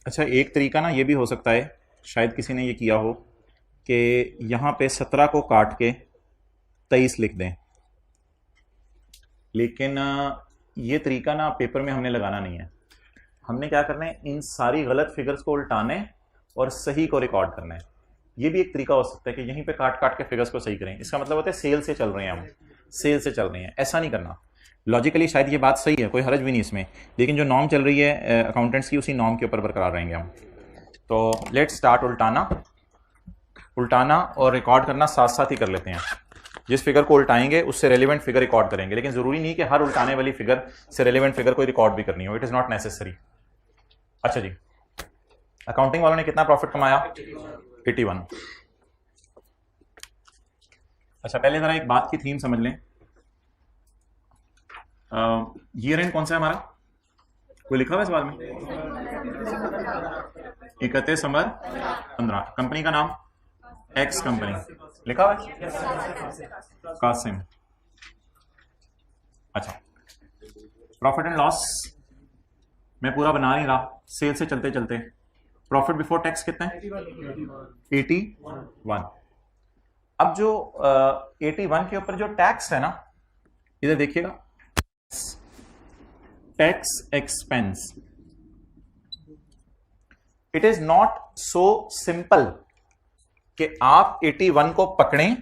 अच्छा एक तरीका ना ये भी हो सकता है, शायद किसी ने ये किया हो कि यहाँ पे 17 को काट के 23 लिख दें, लेकिन ये तरीका ना पेपर में हमने लगाना नहीं है। हमने क्या करना है, इन सारी गलत फिगर्स को उल्टाने और सही को रिकॉर्ड करना है। ये भी एक तरीका हो सकता है कि यहीं पे काट काट के फिगर्स को सही करें। इसका मतलब होता है सेल से चल रहे हैं, हम सेल से चल रहे हैं, ऐसा नहीं करना। लॉजिकली शायद ये बात सही है, कोई हर्ज भी नहीं इसमें, लेकिन जो नॉर्म चल रही है अकाउंटेंट्स की, उसी नॉर्म के ऊपर बरकरार रहेंगे हम। तो लेट्स स्टार्ट उल्टाना और रिकॉर्ड करना साथ साथ ही कर लेते हैं। जिस फिगर को उल्टाएंगे उससे रेलिवेंट फिगर रिकॉर्ड करेंगे, लेकिन जरूरी नहीं कि हर उल्टाने वाली फिगर से रेलिवेंट फिगर को रिकॉर्ड भी करनी हो, इट इज नॉट नेसेसरी। अच्छा जी, अकाउंटिंग वालों ने कितना प्रॉफिट कमाया? 81। अच्छा, पहले जरा एक बात की थीम समझ लें। ईयर एंड कौन सा है हमारा? कोई लिखा हुआ है सवाल में? 31 दिसंबर 15। कंपनी का नाम? एक्स कंपनी लिखा हुआ है, कासिम। अच्छा, प्रॉफिट एंड लॉस मैं पूरा बना नहीं रहा, सेल से चलते चलते प्रॉफिट बिफोर टैक्स कितना है? 81। अब जो 81 के ऊपर जो टैक्स है ना, इधर देखिएगा, tax expense. It is not so simple कि आप 81 को पकड़ें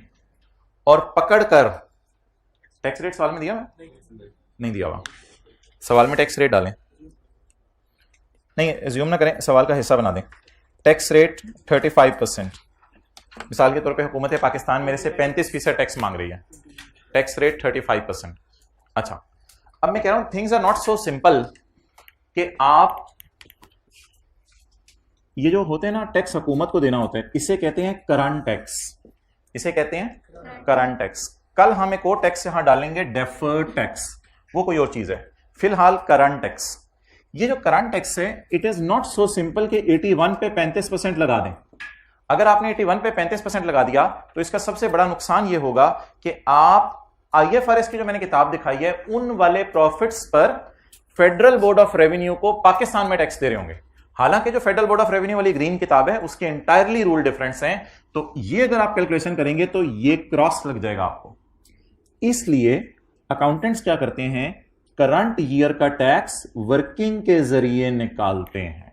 और पकड़कर टैक्स रेट सवाल में दिया हुआ? नहीं दिया हुआ। सवाल में टैक्स रेट डालें, नहीं एज्यूम ना करें, सवाल का हिस्सा बना दें। Tax rate 35%। मिसाल के तौर पे हुकूमत पाकिस्तान मेरे से 35% टैक्स मांग रही है, टैक्स रेट 35%। अच्छा, अब मैं कह रहा हूं things are not so simple कि आप ये जो होते हैं ना टैक्स हुकूमत को देना होता है, इसे कहते हैं करंट टैक्स, इसे कहते हैं करंट टैक्स। कल हम एक और टैक्स यहां डालेंगे, डेफर्ड टैक्स, वो कोई और चीज है। फिलहाल करंट टैक्स, ये जो करंट टैक्स है it is not so simple कि 81 पे 35% लगा दें। अगर आपने 81 पे 35% लगा दिया तो इसका सबसे बड़ा नुकसान यह होगा कि आप IFRS की जो मैंने किताब दिखाई है उन वाले प्रॉफिट्स पर फेडरल बोर्ड ऑफ रेवेन्यू को पाकिस्तान में टैक्स दे रहे होंगे। हालांकि जो फेडरल बोर्ड ऑफ रेवेन्यू वाली ग्रीन किताब है उसके इंटायरली रूल डिफरेंस हैं, तो ये अगर आप कैलकुलेशन करेंगे तो ये क्रॉस लग जाएगा आपको। इसलिए अकाउंटेंट्स क्या करते हैं, करंट ईयर का टैक्स वर्किंग के जरिए निकालते हैं।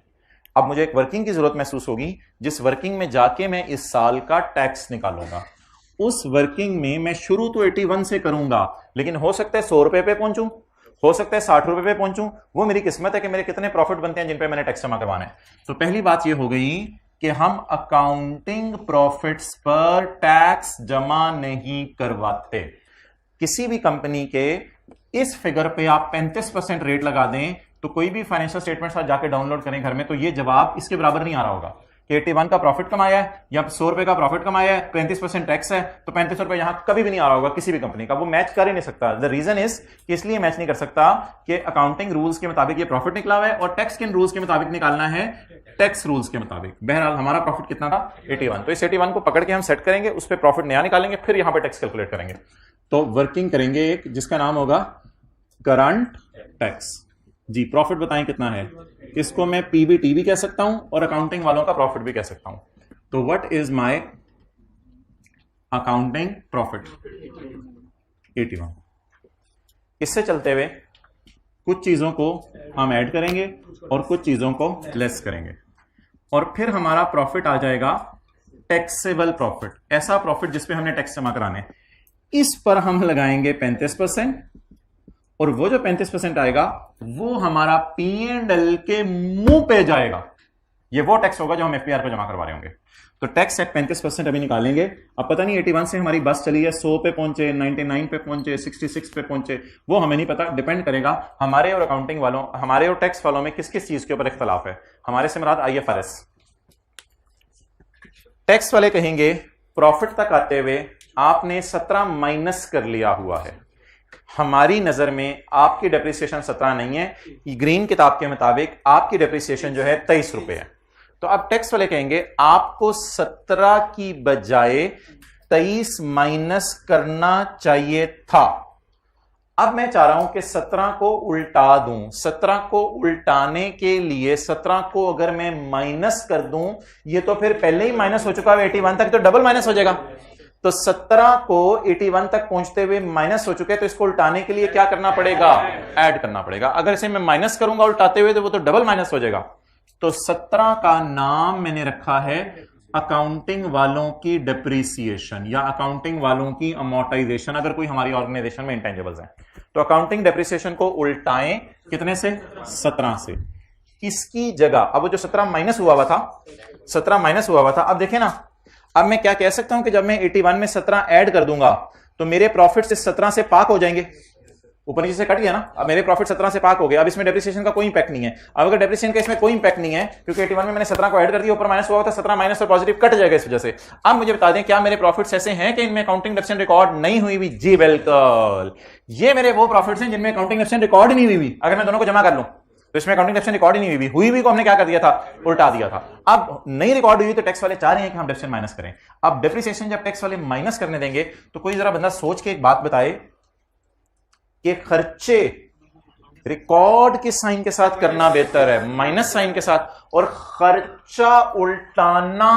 अब मुझे एक वर्किंग की जरूरत महसूस होगी, जिस वर्किंग में जाके मैं इस साल का टैक्स निकालूंगा। उस वर्किंग में मैं शुरू तो 81 से करूंगा, लेकिन हो सकता है 100 रुपए पे पहुंचूं, हो सकता है 60 रुपए पे पहुंचूं, वो मेरी किस्मत है कि मेरे कितने प्रॉफिट बनते हैं जिन पे मैंने टैक्स जमा करवाना है। तो पहली बात ये हो गई कि हम अकाउंटिंग प्रॉफिट्स पर टैक्स जमा नहीं करवाते। किसी भी कंपनी के इस फिगर पे आप 35% रेट लगा दें तो कोई भी फाइनेंशियल स्टेटमेंट साथ जाके डाउनलोड करें घर में, तो ये जवाब इसके बराबर नहीं आ रहा होगा कि 81 का प्रॉफिट कमाया है या 100 रुपए का प्रॉफिट कमाया है, 35% टैक्स है, तो 35 रुपए यहां कभी भी नहीं आ रहा होगा किसी भी कंपनी का। वो मैच कर ही नहीं सकता। द रीजन इज कि इसलिए मैच नहीं कर सकता कि अकाउंटिंग रूल्स के मुताबिक ये प्रॉफिट निकला हुआ है और टैक्स किन रूल्स के मुताबिक निकालना है, टैक्स रूल्स के मुताबिक। बहरहाल हमारा प्रॉफिट कितना था? 81। तो इस 81 को पकड़ के हम सेट करेंगे, उस पर प्रॉफिट नया निकालेंगे, फिर यहां पर टैक्स कैलकुलेट करेंगे। तो वर्किंग करेंगे एक जिसका नाम होगा करंट टैक्स। जी, प्रॉफिट बताएं कितना है? इसको मैं पीबीटी भी कह सकता हूं और अकाउंटिंग वालों का प्रॉफिट भी कह सकता हूं। तो what is my accounting profit? 81। इससे चलते हुए कुछ चीजों को हम ऐड करेंगे और कुछ चीजों को लेस करेंगे, और फिर हमारा प्रॉफिट आ जाएगा टैक्सेबल प्रॉफिट, ऐसा प्रॉफिट जिसपे हमने टैक्स जमा कराने। इस पर हम लगाएंगे 35%, और वो जो 35% आएगा वो हमारा P&L के मुंह पे जाएगा। ये वो टैक्स होगा जो हम FPR पे जमा करवा रहे होंगे। तो टैक्स एट 35% अभी निकालेंगे। अब पता नहीं 81 से हमारी बस चली है 100 पे पहुंचे, 99 पे पहुंचे, 66 पे पहुंचे, वो हमें नहीं पता। डिपेंड करेगा हमारे और अकाउंटिंग वालों, हमारे और टैक्स वालों में किस किस चीज के ऊपर इख्तलाफ है। हमारे से मुराद IFRS। टैक्स वाले कहेंगे प्रॉफिट तक आते हुए आपने 17 माइनस कर लिया हुआ है। हमारी नजर में आपकी डेप्रिसिएशन 17 नहीं है, ग्रीन किताब के मुताबिक आपकी डेप्रिसिएशन जो है 23 रुपए है। तो अब टैक्स वाले कहेंगे आपको 17 की बजाय 23 माइनस करना चाहिए था। अब मैं चाह रहा हूं कि 17 को उल्टा दूं। 17 को उल्टाने के लिए 17 को अगर मैं माइनस कर दूं, ये तो फिर पहले ही माइनस हो चुका है 81 तक, तो डबल माइनस हो जाएगा। तो 17 को 81 तक पहुंचते हुए माइनस हो चुके हैं, तो इसको उल्टाने के लिए क्या करना पड़ेगा? ऐड करना पड़ेगा। अगर इसे मैं माइनस करूंगा उल्टाते हुए तो वो तो डबल माइनस हो जाएगा। तो 17 का नाम मैंने रखा है अकाउंटिंग वालों की डेप्रिसिएशन या अकाउंटिंग वालों की अमोर्टाइजेशन, अगर कोई हमारी ऑर्गेनाइजेशन में इंटेंजिबल्स हैं। तो अकाउंटिंग डेप्रिसिएशन को उल्टाएं कितने से? 17 से। इसकी जगह अब वो जो 17 माइनस हुआ हुआ था, 17 माइनस हुआ हुआ था, अब देखें ना, अब मैं क्या कह सकता हूं कि जब मैं 81 में 17 ऐड कर दूंगा तो मेरे प्रॉफिट से 17 से पाक हो जाएंगे, ऊपर नीचे से कट गया ना। अब मेरे प्रॉफिट 17 से पाक हो गया, अब इसमें डेप्रिसिएशन का कोई इंपैक्ट नहीं है। अब अगर डेप्रिसिएशन का इसमें कोई इंपैक्ट नहीं है क्योंकि 81 में मैंने 17 को ऐड कर दिया, ऊपर माइनस हुआ होता, 17 माइनस और पॉजिटिव कट जाएगा इस वजह से। अब मुझे बता दें क्या मेरे प्रॉफिट्स ऐसे हैं कि इनमें अकाउंटिंग डेप्रिसिएशन रिकॉर्ड नहीं हुई हुई? जी बिल्कुल, ये मेरे वो प्रॉफिट्स हैं जिनमें अकाउंटिंग डेप्रिसिएशन रिकॉर्ड नहीं हुई हुई। अगर मैं दोनों को जमा कर लूं तो इसमें अकाउंटिंग डेप्रिसिएशन रिकॉर्ड ही नहीं हुई हुई। हुई को हमने क्या कर दिया था? उल्टा दिया था। अब नहीं रिकॉर्ड हुई तो टैक्स वाले चाह रहे हैं कि हम डेप्रिसिएशन माइनस करें। अब डेप्रिसिएशन जब टैक्स वाले माइनस करने देंगे तो कोई जरा बंदा सोच के एक बात बताए कि खर्चे रिकॉर्ड के साइन के साथ करना बेहतर है, माइनस साइन के साथ, और खर्चा उल्टाना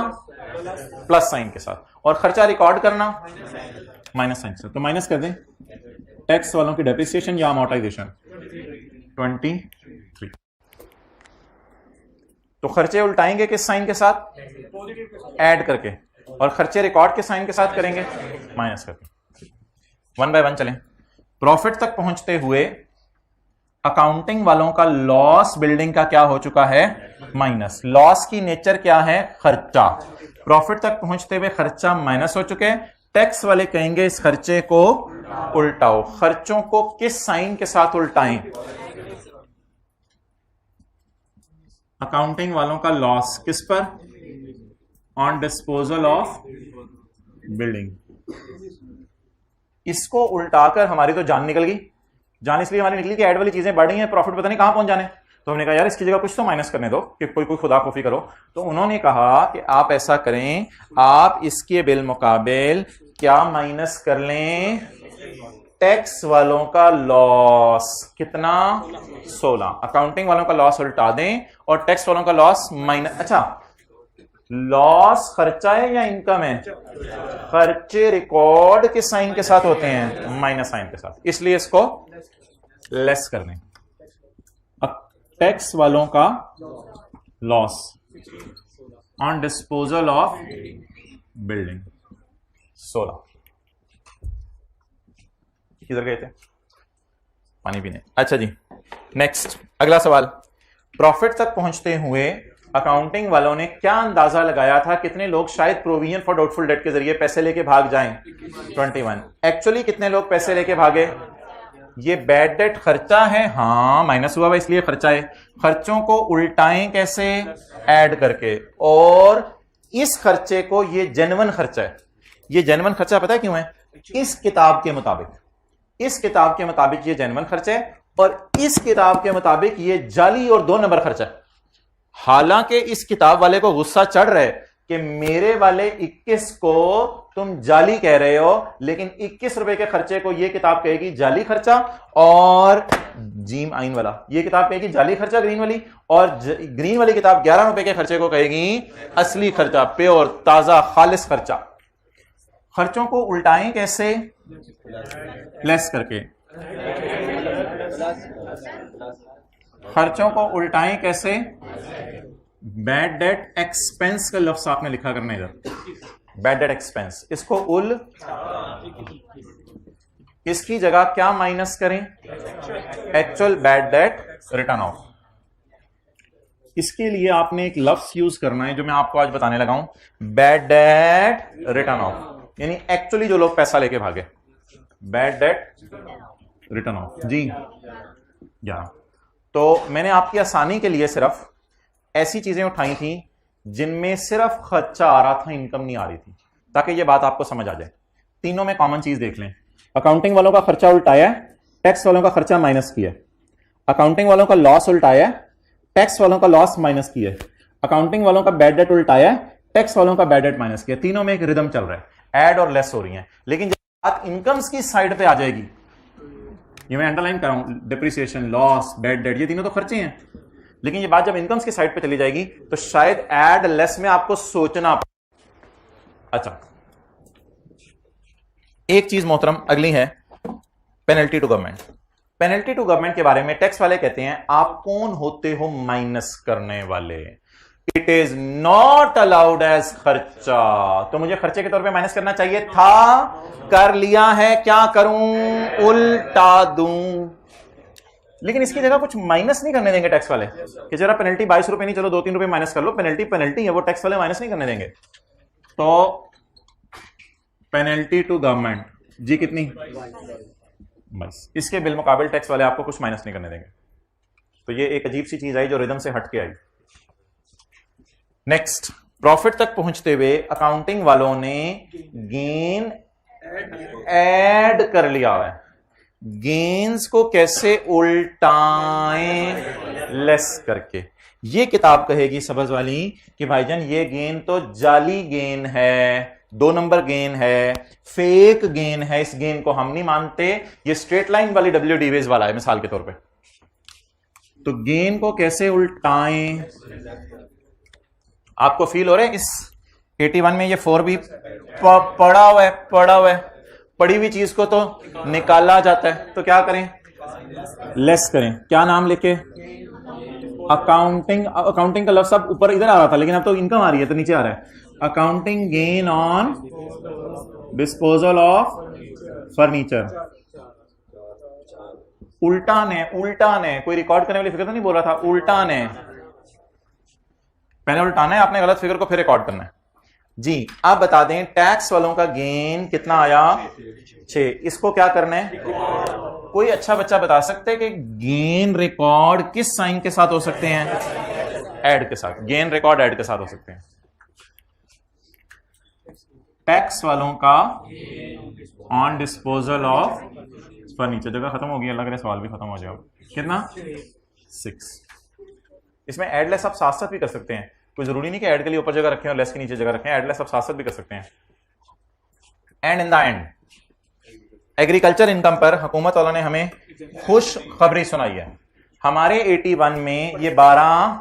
प्लस साइन के साथ, और खर्चा रिकॉर्ड करना माइनस साइन के साथ? तो माइनस कर दें टैक्स वालों की डेप्रिसिएशन या अमोर्टाइजेशन 23। तो खर्चे उल्टाएंगे किस साइन के साथ? ऐड करके, और खर्चे रिकॉर्ड के साइन के साथ करेंगे माइनस करके। वन बाय वन चलें। प्रॉफिट तक पहुंचते हुए अकाउंटिंग वालों का लॉस बिल्डिंग का क्या हो चुका है? माइनस। लॉस की नेचर क्या है? खर्चा। प्रॉफिट तक पहुंचते हुए खर्चा माइनस हो चुके हैं। टैक्स वाले कहेंगे इस खर्चे को उल्टाओ। खर्चों को किस साइन के साथ उल्टाएं? अकाउंटिंग वालों का लॉस किस पर? On disposal of building. इसको उल्टाकर हमारी तो जान निकल गई। जान इसलिए हमारी निकली कि ऐड वाली चीजें बढ़ रही हैं, प्रॉफिट पता नहीं कहां पहुंच जाने। तो हमने कहा यार इसकी जगह कुछ तो माइनस करने दो कि कोई खुदा खोफी करो। तो उन्होंने कहा कि आप ऐसा करें, आप इसके बिल मुकाबिल क्या माइनस कर लें? टैक्स वालों का लॉस। कितना? 16। अकाउंटिंग वालों का लॉस उल्टा दें और टैक्स वालों का लॉस माइनस। अच्छा, लॉस खर्चा है या इनकम है? खर्चे रिकॉर्ड के साइन के साथ होते हैं, माइनस साइन के साथ, इसलिए इसको लेस कर दें। टैक्स वालों का loss on disposal of building 16। किधर गए थे? पानी पीने। अच्छा जी, नेक्स्ट अगला सवाल। प्रॉफिट तक पहुंचते हुए अकाउंटिंग वालों ने क्या अंदाजा लगाया था कितने लोग शायद प्रोविजन फॉर डाउटफुल डेट के जरिए पैसे लेके भाग जाएं? 21। एक्चुअली कितने लोग पैसे लेके भागे? ये बैड डेट खर्चा है, हाँ माइनस हुआ इसलिए खर्चा है। खर्चों को उल्टाएं कैसे? ऐड करके। और इस खर्चे को, ये जेन्युइन खर्चा है। ये जेन्युइन खर्चा पता है क्यों है? इस किताब के मुताबिक, इस किताब के मुताबिक ये जेन्युइन खर्चा है, और इस किताब के मुताबिक ये जाली और 2 नंबर खर्चा है। हालांकि इस किताब वाले को गुस्सा चढ़ रहा है कि मेरे वाले 21 को तुम जाली कह रहे हो, लेकिन 21 रुपए के खर्चे को ये किताब कहेगी जाली खर्चा, और जीम आइन वाला ये किताब कहेगी जाली खर्चा ग्रीन वाली, और ग्रीन वाली किताब 11 रुपए के खर्चे को कहेगी असली खर्चा, प्योर ताजा खालिस खर्चा। खर्चों को उल्टाएं कैसे? लेस करके। खर्चों को उल्टाएं कैसे? बैड डेट एक्सपेंस का लफ्ज आपने लिखा करना इधर, बैड डेट एक्सपेंस। इसको इसकी जगह क्या माइनस करें? Actual bad debt return of. इसके लिए आपने एक लफ्ज यूज करना है जो मैं आपको आज बताने लगा हूं, बैड डेट रिटर्न ऑफ, यानी एक्चुअली जो लोग पैसा लेके भागे, बैड डेट रिटर्न ऑफ। जी या तो मैंने आपकी आसानी के लिए सिर्फ ऐसी चीजें उठाई थी जिनमें सिर्फ खर्चा आ रहा था, इनकम नहीं आ रही थी, ताकि ये बात आपको समझ आ जाए। तीनों में कॉमन चीज देख लें। अकाउंटिंग वालों का खर्चा उल्टाया, टैक्स वालों का खर्चा माइनस किया। अकाउंटिंग वालों का लॉस उल्टाया, टैक्स वालों का लॉस माइनस किया। अकाउंटिंग वालों का बैड डेट उल्टाया, टैक्स वालों का बैड डेट माइनस किया। तीनों में एक रिदम चल रहा है, ऐड और लेस हो रही है। लेकिन जब बात इनकम्स की साइड पे आ जाएगी, ये मैं अंडरलाइन कर रहा हूं, डिप्रिसिएशन, लॉस, बैड डेट, ये तीनों तो खर्चे हैं, लेकिन ये बात जब इनकम्स की साइड पे चली जाएगी तो शायद ऐड लेस में आपको सोचना। अच्छा, एक चीज मोहतरम अगली है, penalty to government. Penalty to government के बारे में टैक्स वाले कहते हैं आप कौन होते हो माइनस करने वाले? It is not allowed as खर्चा। तो मुझे खर्चे के तौर पे माइनस करना चाहिए था, कर लिया है, क्या करूं? उल्टा दूं। लेकिन इसकी जगह कुछ माइनस नहीं करने देंगे टैक्स वाले कि जरा पेनल्टी 22 रुपए नहीं, चलो 2-3 रुपए माइनस कर लो, पेनल्टी पेनल्टी है, वो टैक्स वाले माइनस नहीं करने देंगे। तो पेनल्टी टू गवर्नमेंट जी कितनी 22। इसके बिलमुकाबिल टैक्स वाले आपको कुछ माइनस नहीं करने देंगे। तो ये एक अजीब सी चीज आई जो रिदम से हट के आई। नेक्स्ट, प्रॉफिट तक पहुंचते हुए अकाउंटिंग वालों ने गेन ऐड कर लिया है। गेन्स को कैसे उल्टाएं? लेस करके। ये किताब कहेगी सबज वाली कि भाईजान ये गेन तो जाली गेन है, 2 नंबर गेन है, फेक गेन है, इस गेन को हम नहीं मानते, ये स्ट्रेट लाइन वाली डब्ल्यू डीवेज वाला है मिसाल के तौर पे। तो गेन को कैसे उल्टाएं? आपको फील हो रहा है इस 81 में ये 4 भी पड़ा हुआ है। पड़ी हुई चीज को तो निकाला जाता है, तो क्या करें? लेस करें। क्या नाम लेके? अकाउंटिंग का लफ्ज अब ऊपर इधर आ रहा था, लेकिन अब तो इनकम आ रही है तो नीचे आ रहा है। Accounting gain on disposal of furniture. उल्टा ने कोई रिकॉर्ड करने वाली फिगर तो नहीं बोल रहा था, उल्टा ने पहले उल्टाना है आपने गलत फिगर को, फिर रिकॉर्ड करना है जी। आप बता दें टैक्स वालों का गेन कितना आया? 6। इसको क्या करना है? कोई अच्छा बच्चा बता सकते हैं कि गेन रिकॉर्ड किस साइन के साथ हो सकते हैं? ऐड के साथ। गेन रिकॉर्ड ऐड के साथ हो सकते हैं। टैक्स वालों का ऑन डिस्पोजल ऑफ फर्नीचर। जगह खत्म हो गई, अल्लाह करे सवाल भी खत्म हो जाए। कितना? 6। इसमें एड लेस आप साथ साथ भी कर सकते हैं, कोई जरूरी नहीं कि ऐड के लिए ऊपर जगह रखें और लेस के नीचे जगह रखें। एड लेस आप साथ साथ भी कर सकते हैं। And in the end agriculture income पर हुकूमत वालों ने हमें खुश खबरी सुनाई है। हमारे 81 में ये 12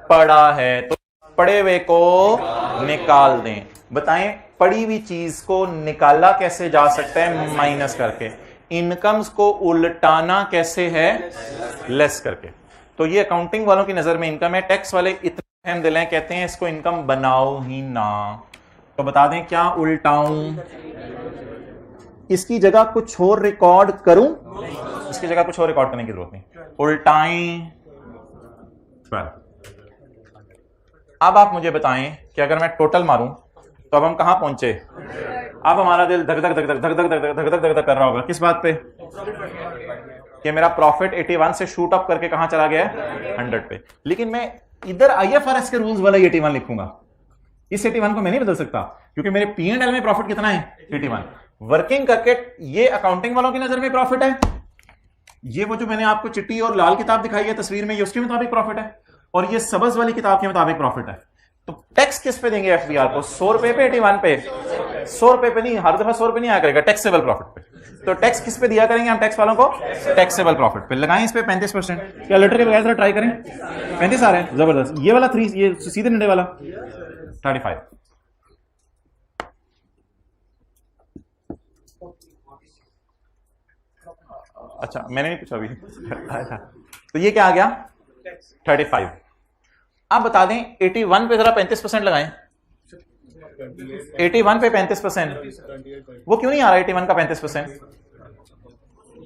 पड़ा है, तो पड़े हुए को निकाल दें। बताएं पड़ी हुई चीज को निकाला कैसे जा सकता है? माइनस करके। इनकम्स को उल्टाना कैसे है? लेस करके। तो ये अकाउंटिंग वालों की नजर में इनकम है। टैक्स वाले इतने हम दिल हैं, कहते हैं इसको इनकम बनाओ ही ना। तो बता दें क्या उल्टाऊं? इसकी जगह कुछ और रिकॉर्ड करूं? इसकी जगह कुछ और रिकॉर्ड करने की जरूरत नहीं। उल्टाएं 12। अब आप मुझे बताएं कि अगर मैं टोटल मारूं तो अब हम कहां पहुंचे? अब हमारा दिल धक धक धक धक धक धक धक धक धक धक धक कर रहा होगा। किस बात पे? कि मेरा प्रॉफिट 81 से शूट अप करके कहां चला गया? 100 पे। लेकिन मैं इधर आईएफआरएस के रूल्स वाला 81 लिखूंगा। इस 81 को मैं नहीं बदल सकता क्योंकि मेरे P&L में प्रॉफिट कितना है? 81। वर्किंग करके ये अकाउंटिंग वालों की नजर में प्रॉफिट है। ये वो जो मैंने आपको चिट्टी और लाल किताब दिखाई है तस्वीर में, ये उसके मुताबिक प्रॉफिट है, और ये सबज वाली किताब के मुताबिक प्रॉफिट है। तो टैक्स किस पे देंगे एफबीआर को? 100 रुपए पे, 81 पे? 100 रुपए पे नहीं, हर दफा 100 रुपए नहीं आया करेगा, टैक्सेबल प्रॉफिट पे। तो टैक्स किस पे दिया करेंगे हम टैक्स वालों को? टैक्सेबल प्रॉफिट पे। लगाएं इस पे 35%। क्या लेटर के बगैर ट्राई करें? 35 आ रहे हैं, जबरदस्त। ये वाला 3, ये सीधे डंडे वाला 35। अच्छा मैंने नहीं पूछा अभी। तो ये क्या आ गया? 35। आप बता दें 81 पे जरा 35% लगाएं। 81 पे 35%, वो क्यों नहीं आ रहा? 81 का 35%?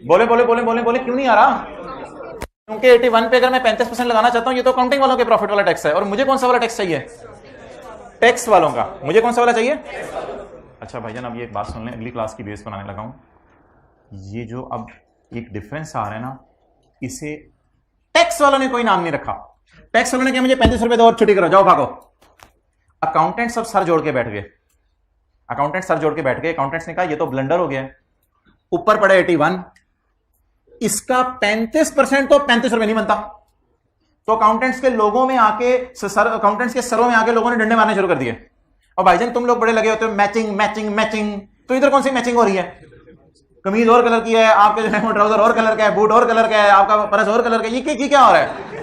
बोले बोले बोले बोले बोले क्यों नहीं आ रहा? क्योंकि 81 पे अगर मैं 35% लगाना चाहता हूं, ये तो अकाउंटिंग वालों के प्रॉफिट वाला टैक्स है, और मुझे कौन सा वाला टैक्स चाहिए? टैक्स वालों का। मुझे कौन सा वाला चाहिए? अच्छा भाईजान अब ये एक बात सुन लें, अगली क्लास की बेस बनाने लगा हूं। ये जो अब एक डिफरेंस आ रहा है ना, इसे टैक्स वालों ने कोई नाम नहीं रखा। टैक्स वालों ने कहा मुझे 35 रुपए दो और छुट्टी करो, जाओ भागो। अकाउंटेंट सब सर जोड़ के बैठ गए। अकाउंटेंट्स ने कहा ये तो ब्लंडर हो गया है। ऊपर पड़े 81, इसका 35% तो 35 रुपए नहीं बनता। तो अकाउंटेंट्स के लोगों में आके अकाउंटेंट्स के सरों में आके लोगों ने डंडे मारने शुरू कर दिए। और भाईजान तुम लोग बड़े लगे होते हो मैचिंग मैचिंग मैचिंग, तो इधर कौन सी मैचिंग हो रही है? कमीज और कलर की है, आपके जो है वो ट्राउजर और कलर का है, बूट और कलर का है, आपका पर्स और कलर का है, ये क्या हो रहा है?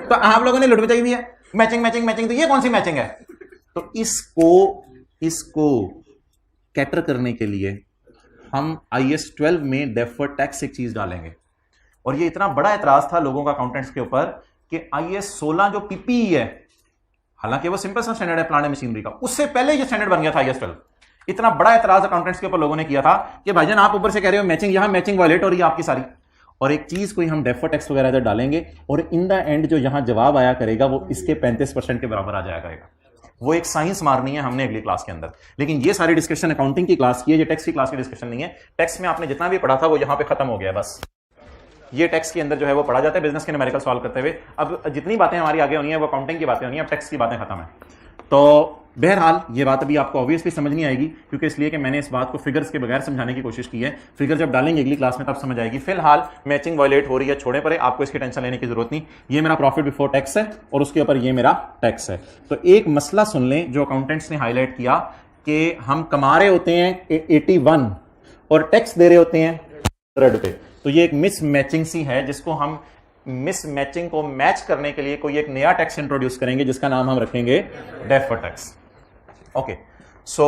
तो आप लोगों ने लुट बचाई हुई है, मैचिंग मैचिंग मैचिंग, तो ये कौन सी मैचिंग है? तो इसको कैटर करने के लिए हम IAS 12 में डेफर्ड टैक्स एक चीज डालेंगे। और ये इतना बड़ा एतराज था लोगों का अकाउंटेंट्स के ऊपर कि IAS 16 जो PPE है, हालांकि वो सिंपल सा स्टैंडर्ड है प्लांट मशीनरी का, उससे पहले ये स्टैंडर्ड बन गया था IAS 12। इतना बड़ा एतराज अकाउंटेंट्स के ऊपर लोगों ने किया था कि भाईजान आप ऊपर से कह रहे हो मैचिंग, यहां मैचिंग वायलेट हो रही है आपकी सारी। और एक चीज कोई हम डेफर्ड टैक्स वगैरह इधर डालेंगे और इन द एंड जो यहां जवाब आया करेगा वो इसके 35% के बराबर आ जाया करेगा। वो एक साइंस मारनी है हमने अगली क्लास के अंदर। लेकिन ये सारी डिस्कशन अकाउंटिंग की क्लास की है, ये टैक्स की क्लास की डिस्कशन नहीं है। टैक्स में आपने जितना भी पढ़ा था वो यहां पे खत्म हो गया बस। ये टैक्स के अंदर जो है वो पढ़ा जाता है बिजनेस के न्यूमेरिकल सॉल्व करते हुए। अब जितनी बातें हमारी आगे होनी है वो अकाउंटिंग की बातें होनी है, अब टैक्स की बातें खत्म है। तो बहरहाल ये बात अभी आपको ऑब्वियसली समझ नहीं आएगी, क्योंकि इसलिए कि मैंने इस बात को फिगर्स के बगैर समझाने की कोशिश की है। फिगर जब डालेंगे अगली क्लास में तब समझ आएगी। फिलहाल मैचिंग वायलेट हो रही है, छोड़े पड़े, आपको इसकी टेंशन लेने की जरूरत नहीं। ये मेरा प्रॉफिट बिफोर टैक्स है और उसके ऊपर ये मेरा टैक्स है। तो एक मसला सुन लें जो अकाउंटेंट्स ने हाईलाइट किया कि हम कमा रहे होते हैं 81 और टैक्स दे रहे होते हैं 100 पे। तो ये एक मिस मैचिंग सी है, जिसको हम मिस मैचिंग को मैच करने के लिए कोई एक नया टैक्स इंट्रोड्यूस करेंगे जिसका नाम हम रखेंगे deferred tax. Okay, so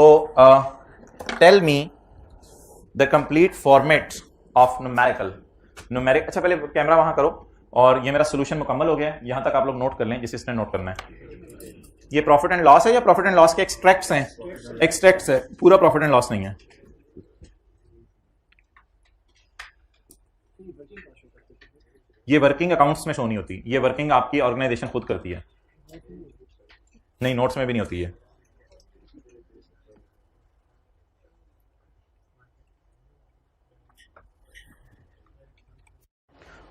tell me the complete format of numerical. अच्छा पहले कैमरा वहां करो, और ये मेरा सोल्यूशन मुकम्मल हो गया है। यहां तक आप लोग नोट कर लें जिस इसने नोट करना है। ये प्रॉफिट एंड लॉस है या प्रॉफिट एंड लॉस के एक्सट्रैक्ट्स हैं? एक्सट्रैक्ट्स है, पूरा प्रॉफिट एंड लॉस नहीं है। ये वर्किंग अकाउंट्स में शो नहीं होती, ये वर्किंग आपकी ऑर्गेनाइजेशन खुद करती है, नहीं नोट्स में भी नहीं होती है।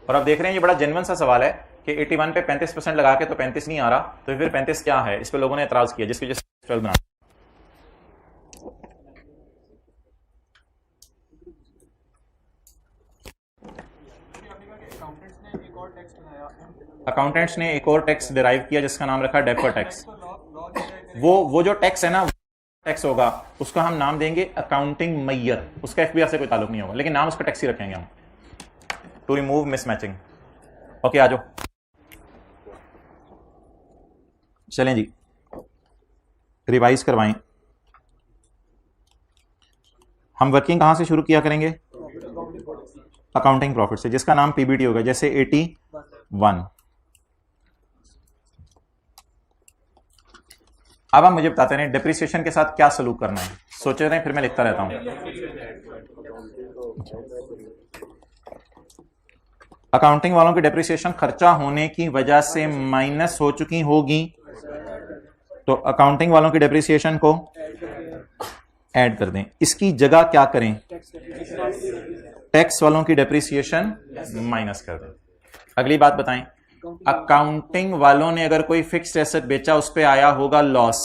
और आप देख रहे हैं ये बड़ा जेन्युइन सा सवाल है कि 81 पे 35% लगा के तो 35 नहीं आ रहा, तो फिर 35 क्या है? इस पे लोगों ने एतराज किया, जिसकी वजह से 12 बना। अकाउंटेंट्स ने एक और टैक्स डिराइव किया जिसका नाम रखा डेफर्ड टैक्स। वो जो टैक्स है ना, टैक्स होगा, उसका हम नाम देंगे अकाउंटिंग मैयर। उसका एफबीआर से कोई ताल्लुक नहीं होगा, लेकिन नाम उसका टैक्स ही रखेंगे हम, टू रिमूव मिसमैचिंग। ओके, आ जाओ, चलें जी, रिवाइज करवाएं। हम वर्किंग कहां से शुरू किया करेंगे? अकाउंटिंग प्रॉफिट से, जिसका नाम पीबीटी होगा। जैसे 81। अब आप मुझे बताते रहे डिप्रिसिएशन के साथ क्या सलूक करना है, सोचे रहे, फिर मैं लिखता रहता हूं। अकाउंटिंग वालों की डिप्रिसिएशन खर्चा होने की वजह से माइनस हो चुकी होगी, तो अकाउंटिंग वालों की डिप्रिसिएशन को ऐड कर दें। इसकी जगह क्या करें? टैक्स वालों की डिप्रिसिएशन माइनस कर दें। अगली बात बताएं, अकाउंटिंग वालों ने अगर कोई फिक्स्ड एसेट बेचा, उस पे आया होगा लॉस।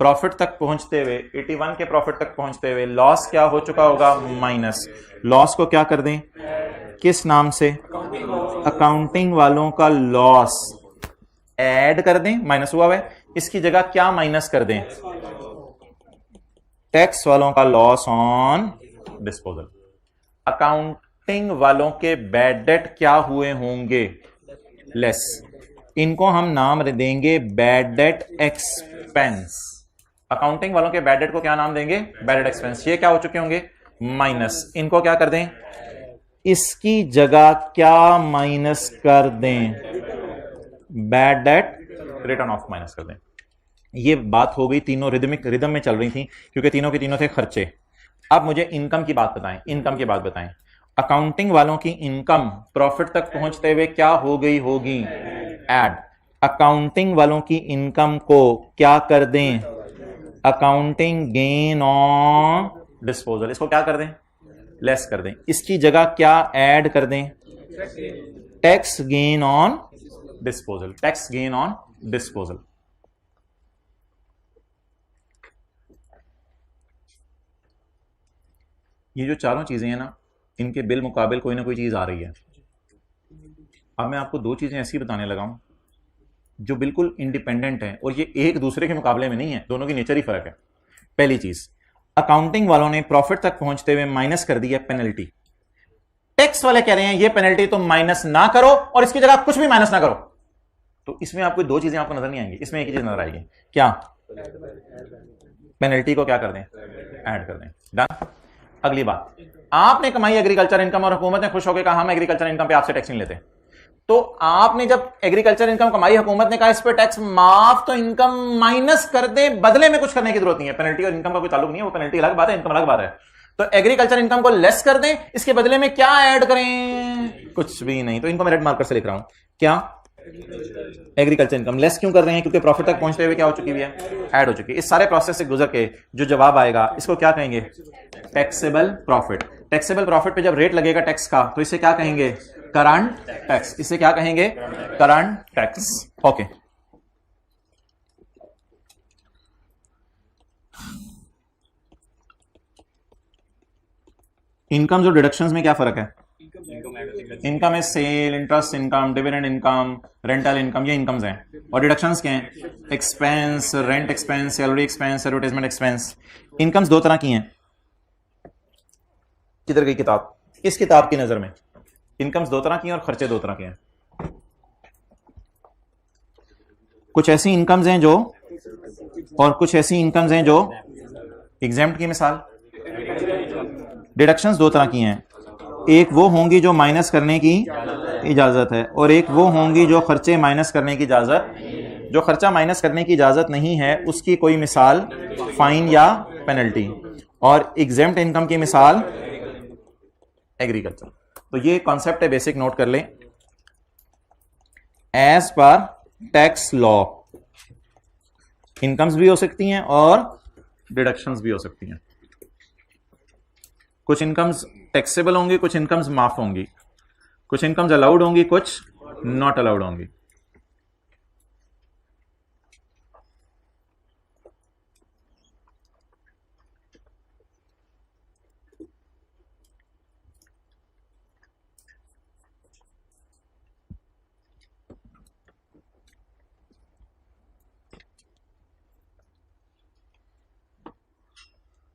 प्रॉफिट तक पहुंचते हुए, 81 के प्रॉफिट तक पहुंचते हुए लॉस क्या हो चुका होगा? माइनस। लॉस को क्या कर दें? किस नाम से? अकाउंटिंग वालों का लॉस ऐड कर दें, माइनस हुआ है। इसकी जगह क्या माइनस कर दें? टैक्स वालों का लॉस ऑन डिस्पोजल। अकाउंटिंग वालों के बैड डेट क्या हुए होंगे? लेस। इनको हम नाम देंगे बैड डेट एक्सपेंस। अकाउंटिंग वालों के बैड डेट को क्या नाम देंगे? Bad debt expense. ये क्या हो चुके होंगे? माइनस। इनको क्या कर दें? इसकी जगह क्या माइनस कर दें? Bad debt return of minus कर दें। ये बात हो गई, तीनों रिदम में चल रही थी, क्योंकि तीनों के तीनों थे खर्चे। अब मुझे इनकम की बात बताएं, इनकम की बात बताएं। अकाउंटिंग वालों की इनकम प्रॉफिट तक पहुंचते हुए क्या हो गई होगी? ऐड। अकाउंटिंग वालों की इनकम को क्या कर दें? Accounting gain on disposal. इसको क्या कर दें? लेस कर दें। इसकी जगह क्या ऐड कर दें? Tax gain on disposal. Tax gain on disposal. ये जो चारों चीजें हैं ना, इनके बिल मुकाबिल कोई ना कोई चीज आ रही है। अब मैं आपको दो चीजें ऐसी बताने लगा हूं जो बिल्कुल इंडिपेंडेंट है, और ये एक दूसरे के मुकाबले में नहीं है, दोनों की नेचर ही फर्क है। पहली चीज, अकाउंटिंग वालों ने प्रॉफिट तक पहुंचते हुए माइनस कर दी है पेनल्टी। टैक्स वाले कह रहे हैं ये पेनल्टी तो माइनस ना करो और इसकी जगह कुछ भी माइनस ना करो। तो इसमें आपको दो चीजें आपको नजर नहीं आएंगी, इसमें एक ही चीज नजर आएगी। क्या? पेनल्टी को क्या कर दें? ऐड कर दें। डन। अगली बात, आपने कमाई एग्रीकल्चर इनकम और हुकूमत ने खुश होकर कहा हम एग्रीकल्चर इनकम पे आपसे टैक्स नहीं लेते। तो आपने जब एग्रीकल्चर इनकम कमाई, हुकूमत ने कहा इस पे टैक्स माफ, तो इनकम माइनस कर दे, बदले में कुछ करने की जरूरत नहीं है। पेनल्टी और इनकम का कोई ताल्लुक नहीं है, वो पेनल्टी अलग बात है, इनकम अलग बात है। तो एग्रीकल्चर इनकम को लेस कर दें, इसके बदले में क्या ऐड करें? कुछ भी नहीं। तो इनको मैं रेड मार्कर से लिख रहा हूं। क्या? Agriculture income. लेस क्यों कर रहे हैं? क्योंकि प्रॉफिट तक पहुंचते हुए क्या हो चुकी है? ऐड हो चुकी है। इस सारे प्रोसेस से गुजर के जो जवाब आएगा इसको क्या कहेंगे? Taxable profit. टैक्सेबल प्रॉफिट पे जब रेट लगेगा टैक्स का तो इसे क्या कहेंगे? Current tax. इसे क्या कहेंगे? Current tax. ओके, इनकम और डिडक्शंस में क्या फर्क है? इनकम है sale, interest income, dividend income, rental income, ये इनकम्स हैं। और डिडक्शंस क्या हैं? Expense, rent expense, salary expense, advertisement expense. Incomes दो तरह की हैं। किधर गई किताब? इस किताब की नजर में इनकम्स दो तरह की हैं और खर्चे दो तरह के हैं। कुछ ऐसी इनकम्स हैं जो, और कुछ ऐसी इनकम्स हैं जो एग्जेम्प्ट की मिसाल। डिडक्शंस दो तरह की हैं, एक वो होंगी जो माइनस करने की इजाजत है और एक वो होंगी जो खर्चे माइनस करने की इजाजत। जो खर्चा माइनस करने की इजाजत नहीं है उसकी कोई मिसाल फाइन या पेनल्टी, और एग्जेम्प्ट इनकम की मिसाल एग्रीकल्चर। तो ये कॉन्सेप्ट है, बेसिक नोट कर लें। As per tax law incomes भी हो सकती हैं और डिडक्शंस भी हो सकती हैं। कुछ इनकम्स टैक्सेबल होंगी, कुछ इनकम्स माफ होंगी, कुछ इनकम्स अलाउड होंगी, कुछ नॉट अलाउड होंगी।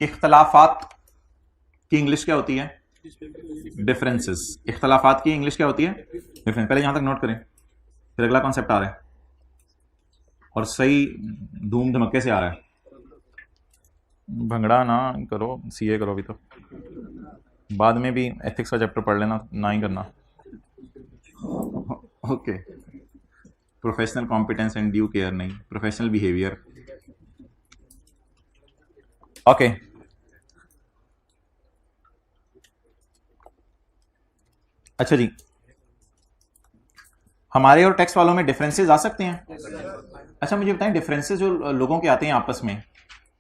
इख्तलाफात की इंग्लिश क्या होती है? डिफरेंसेस। इख्तलाफात की इंग्लिश क्या होती है? डिफरेंस। पहले यहां तक नोट करें, फिर अगला कॉन्सेप्ट आ रहा है और सही धूम धमक्के से आ रहा है। भंगड़ा ना करो, सीए करो। अभी तो बाद में भी एथिक्स का चैप्टर पढ़ लेना, ना ही करना। Okay, professional competence and due care नहीं, प्रोफेशनल बिहेवियर। ओके, अच्छा जी, हमारे और टैक्स वालों में डिफरेंसेस आ सकते हैं। अच्छा मुझे बताएं, डिफरेंसेस जो लोगों के आते हैं आपस में,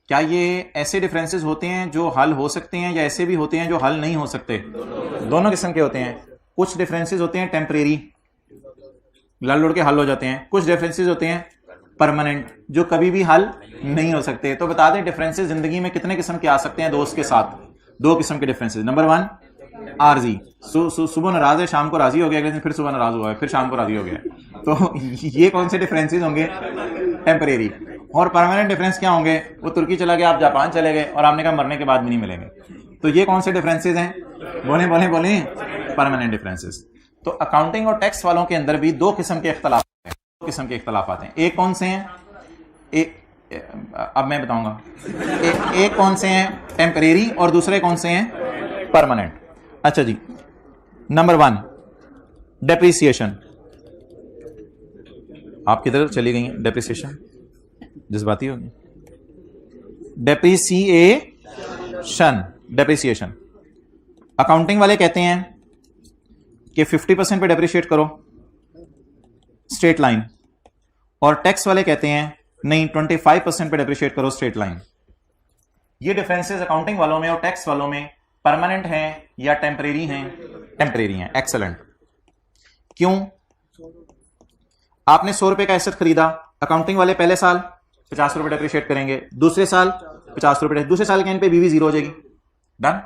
क्या ये ऐसे डिफरेंसेस होते हैं जो हल हो सकते हैं या ऐसे भी होते हैं जो हल नहीं हो सकते? दोनों किस्म के होते हैं। कुछ डिफरेंसेस होते हैं टेम्परेरी, लड़ लुड़ के हल हो जाते हैं। कुछ डिफरेंसेस होते हैं परमानेंट, जो कभी भी हल नहीं हो सकते। तो बता दें डिफरेंसेस जिंदगी में कितने किस्म के आ सकते हैं दोस्त के साथ? दो किस्म के डिफरेंसेस। Number one, RG. सुबह नाराज है, शाम को राजी हो गया, अगले दिन फिर सुबह नाराज हुआ है, फिर शाम को राजी हो गया। तो ये कौन से डिफरेंसेस होंगे? टेम्परेरी। और परमानेंट डिफरेंस क्या होंगे? वो तुर्की चला गया, आप जापान चले गए और आपने कहा मरने के बाद भी नहीं मिलेंगे। तो ये कौन से डिफरेंसेस हैं? बोले बोले बोले, परमानेंट डिफरेंसेस। तो अकाउंटिंग और टैक्स वालों के अंदर भी दो किस्म के इख्तलाफ हैं। दो किस्म के इख्तलाफात हैं। एक कौन से हैं? अब मैं बताऊंगा। एक कौन से हैं? टेम्परेरी, और दूसरे कौन से हैं? परमानेंट। अच्छा जी, नंबर वन, डेप्रिसिएशन। आप किधर चली गई हैं? डेप्रिसिएशन जज्बाती होगी। Depreciation, depreciation. अकाउंटिंग वाले कहते हैं कि 50% पे डेप्रिशिएट करो, स्ट्रेट लाइन, और टैक्स वाले कहते हैं नहीं 25% पे डेप्रिशिएट करो, स्ट्रेट लाइन। ये डिफरेंसेस अकाउंटिंग वालों में और टैक्स वालों में परमानेंट हैं या टेम्परेरी हैं? टेम्परेरी हैं। एक्सेलेंट। क्यों? आपने 100 रुपए का एसेट खरीदा, अकाउंटिंग वाले पहले साल 50 रुपए डेप्रिशिएट करेंगे, दूसरे साल 50 रुपए, दूसरे साल के एंड पे बीवी जीरो हो जाएगी। डन।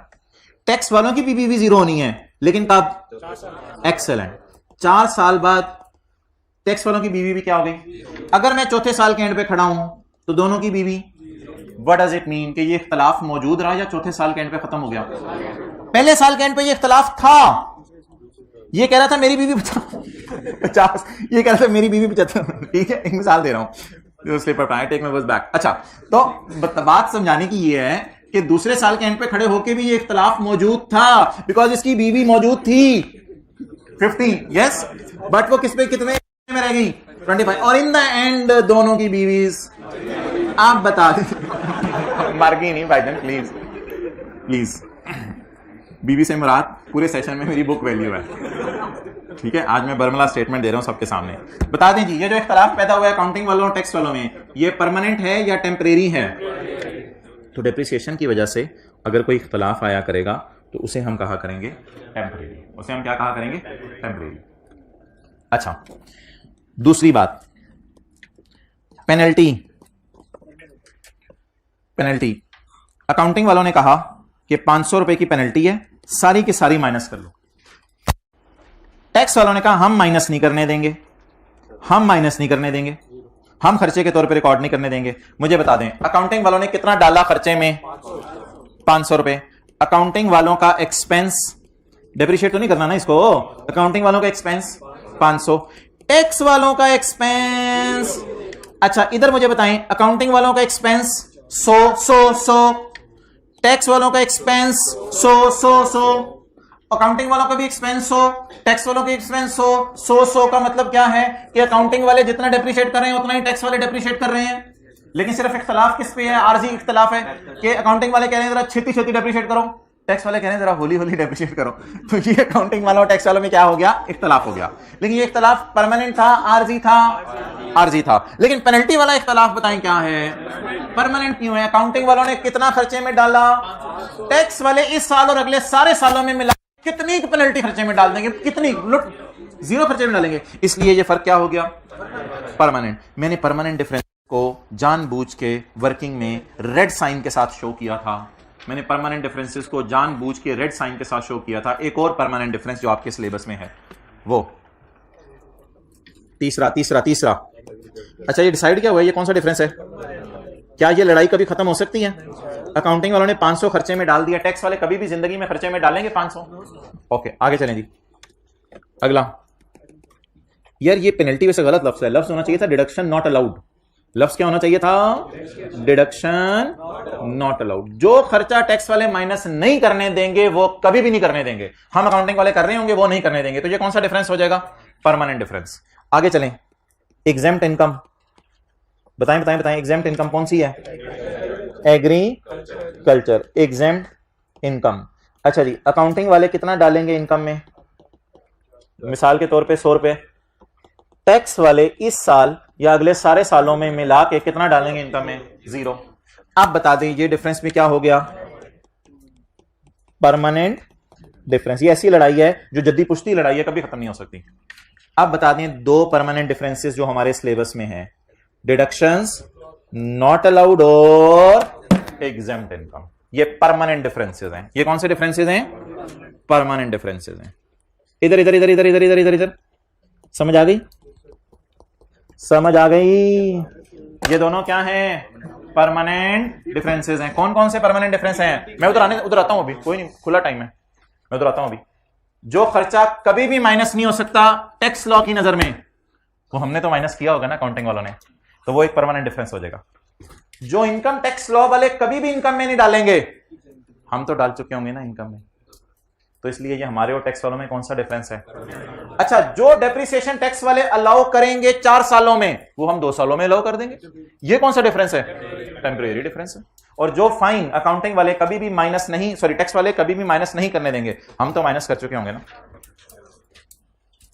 टैक्स वालों की भी बीवी जीरो होनी है, लेकिन कब? एक्सेलेंट। 4 साल बाद टैक्स वालों की बीवी भी क्या हो गई? अगर मैं चौथे साल के एंड पे खड़ा हूं तो दोनों की बीवी, व्हाट डज इट मीन कि ये इख्तलाफ मौजूद रहा या चौथे साल के एंड पे खत्म हो गया? पहले साल के एंड पे ये इख्तलाफ था। ये कह रहा था मेरी बीवी 50, ये कह रहा था मेरी बीवी 75। ठीक है, एक मिसाल दे रहा हूं, स्लिपर पाए, टेक माय वर्ड्स बैक। अच्छा, तो बात समझाने की ये है कि दूसरे साल के एंड पे खड़े होके भी ये इख्तलाफ मौजूद था, बिकॉज इसकी बीवी मौजूद थी 50, यस, बट वो किस पे कितने में रह गई? 25। और इन द एंड दोनों की बीवीज, आप बता दें, मार गई नहीं भाईजान, प्लीज प्लीज। बीवी से मुराद पूरे सेशन में मेरी बुक वैल्यू है। ठीक है, आज मैं बर्मला स्टेटमेंट दे रहा हूं सबके सामने। बता दें जी, ये जो इख्तलाफ पैदा हुआ है अकाउंटिंग वालों और टैक्स वालों में, ये परमानेंट है या टेम्परेरी है? तो डेप्रिसिएशन की वजह से अगर कोई इख्तलाफ आया करेगा तो उसे हम कहा करेंगे टेम्परेरी। उसे हम क्या कहा करेंगे? टेम्परेरी। अच्छा, दूसरी बात, पेनल्टी। पेनल्टी अकाउंटिंग वालों ने कहा कि 500 रुपए की पेनल्टी है, सारी की सारी माइनस कर लो। टैक्स वालों ने कहा हम माइनस नहीं करने देंगे, हम माइनस नहीं करने देंगे, हम खर्चे के तौर पे रिकॉर्ड नहीं करने देंगे। मुझे बता दें अकाउंटिंग वालों ने कितना डाला खर्चे में? 500 रुपए। अकाउंटिंग वालों का एक्सपेंस, डेप्रिशिएट तो नहीं करना ना इसको, अकाउंटिंग वालों का एक्सपेंस 500, टैक्स वालों का एक्सपेंस, अच्छा इधर मुझे बताएं, अकाउंटिंग वालों का एक्सपेंस 100, टैक्स वालों का एक्सपेंस 100, अकाउंटिंग वालों का भी एक्सपेंस 100, टैक्स वालों के एक्सपेंस 100 का मतलब क्या है कि अकाउंटिंग वाले जितना डेप्रिशिएट कर रहे हैं उतना ही टैक्स वाले डेप्रिशिएट कर रहे हैं। लेकिन सिर्फ इख्तलाफ किस पे है? आरजी इख्तलाफ है कि अकाउंटिंग वाले कह रहे हैं जरा छेती छेती डेप्रिशिएट करो, टैक्स वाले कह रहे हैं जरा होली होली डेप्रिशिएट करो। तो ये अकाउंटिंग वालों और टैक्स वालों में क्या हो गया? इख्तलाफ हो गया। लेकिन ये इख्तलाफ परमानेंट था, आरजी था? आरजी था। लेकिन पेनल्टी वाला इख्तलाफ बताएं क्या है? परमानेंट क्यों है? अकाउंटिंग वालों ने कितना खर्चे में डाला, टैक्स वाले इस साल और अगले सारे सालों में मिला कितनी पेनल्टी खर्चे में डाल देंगे, कितनी लुट, जीरो खर्चे में डालेंगे। इसलिए ये फर्क क्या हो गया? परमानेंट। मैंने परमानेंट डिफरेंस को जानबूझ के वर्किंग में रेड साइन के साथ शो किया था। मैंने परमानेंट डिफरेंसेस को जानबूझ के रेड साइन के साथ शो किया था। एक और परमानेंट डिफरेंस जो आपके सिलेबस में है वो तीसरा। अच्छा, ये डिसाइड क्या हुआ? ये कौन सा डिफरेंस है? क्या ये लड़ाई कभी खत्म हो सकती है? अकाउंटिंग वालों ने 500 खर्चे में डाल दिया, टैक्स वाले कभी भी जिंदगी में खर्चे में डालेंगे 500? ओके, आगे चलें जी। अगला, यार ये पेनल्टी वैसे गलत लफ्ज है, लफ्ज होना चाहिए था डिडक्शन नॉट अलाउड। लफ्ज क्या होना चाहिए था? Deduction not allowed. जो खर्चा टैक्स वाले माइनस नहीं करने देंगे वो कभी भी नहीं करने देंगे, हम अकाउंटिंग वाले कर रहे होंगे वो नहीं करने देंगे। तो ये कौन सा डिफरेंस हो जाएगा? Permanent difference. आगे चलें, एग्जेम्प्ट इनकम। बताएं एग्जेम्प्ट इनकम कौन सी है? Agriculture exempt income. अच्छा जी, अकाउंटिंग वाले कितना डालेंगे इनकम में? मिसाल के तौर पे 100 रुपए। टैक्स वाले इस साल या अगले सारे सालों में मिला के कितना डालेंगे इनकम में? 0। आप बता दें ये डिफरेंस में क्या हो गया? Permanent difference. ये ऐसी लड़ाई है जो जद्दी पुश्ती लड़ाई है, कभी खत्म नहीं हो सकती। आप बता दें दो परमानेंट डिफरेंसेस जो हमारे सिलेबस में है, डिडक्शंस नॉट अलाउड और एग्जेम्प्ट इनकम। ये परमानेंट डिफरेंसेस हैं। ये कौन से डिफरेंसेस हैं? परमानेंट डिफरेंसेस हैं। इधर इधर इधर इधर इधर इधर इधर समझ आ गई? समझ आ गई? ये दोनों क्या हैं? परमानेंट डिफरेंसेस हैं। कौन कौन से परमानेंट डिफरेंस हैं? मैं उधर आता हूं, अभी कोई नहीं, खुला टाइम है, मैं उधर आता हूं। अभी जो खर्चा कभी भी माइनस नहीं हो सकता टैक्स लॉ की नजर में, वो हमने तो माइनस किया होगा ना अकाउंटिंग वालों ने, तो वो एक परमानेंट डिफरेंस हो जाएगा। जो इनकम टैक्स लॉ वाले कभी भी इनकम में नहीं डालेंगे, हम तो डाल चुके होंगे ना इनकम में, तो इसलिए ये हमारे और टैक्स वालों में कौन सा डिफरेंस है? अच्छा, जो डेप्रिसिएशन टैक्स वाले अलाउ करेंगे 4 सालों में, वो हम 2 सालों में अलाउ कर देंगे। ये कौन सा डिफरेंस है? टेम्परेरी डिफरेंस है। और जो फाइन अकाउंटिंग वाले कभी भी माइनस नहीं, सॉरी टैक्स वाले कभी भी माइनस नहीं करने देंगे, हम तो माइनस कर चुके होंगे ना।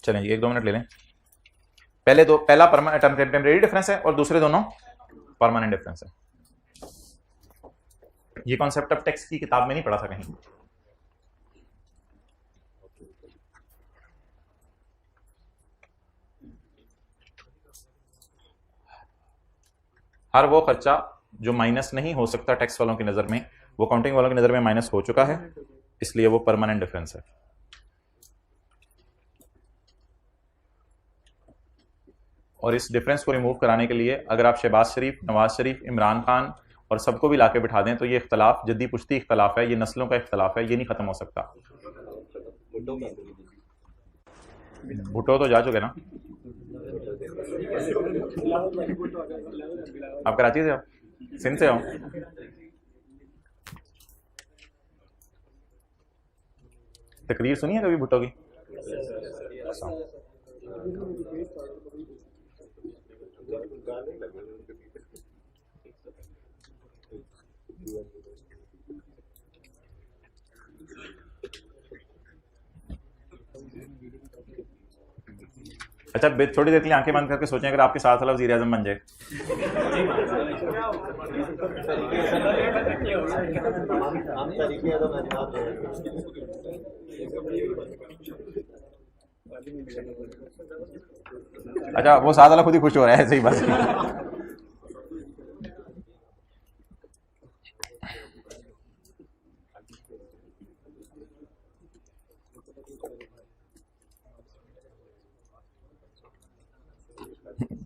चलें जी, 1-2 मिनट ले लें। पहला टेम्परेरी डिफरेंस है और दूसरे दोनों परमानेंट डिफरेंस है। ये कॉन्सेप्ट ऑफ टैक्स की किताब में नहीं पढ़ा था कहीं। हर वो खर्चा जो माइनस नहीं हो सकता टैक्स वालों की नजर में, वो अकाउंटिंग वालों की नजर में माइनस हो चुका है, इसलिए वो परमानेंट डिफरेंस है। और इस डिफरेंस को रिमूव कराने के लिए अगर आप शहबाज शरीफ, नवाज शरीफ, इमरान खान और सबको भी लाके बिठा दें तो ये इख्तलाफ जद्दी पुश्ती इख्तलाफ है, ये नस्लों का इख्तलाफ है, ये नहीं खत्म हो सकता। भुट्टो तो जा चुके ना। आप कराची से हो? सिंध से हो? तकरीर सुनी है कभी भुट्टो की? अच्छा थोड़ी देर के लिए आंखें बंद करके सोचें अगर आपके साथ वाला वज़ीर आज़म बन जाए। अच्छा वो साथ वाला खुद ही खुश हो रहा है, सही बात।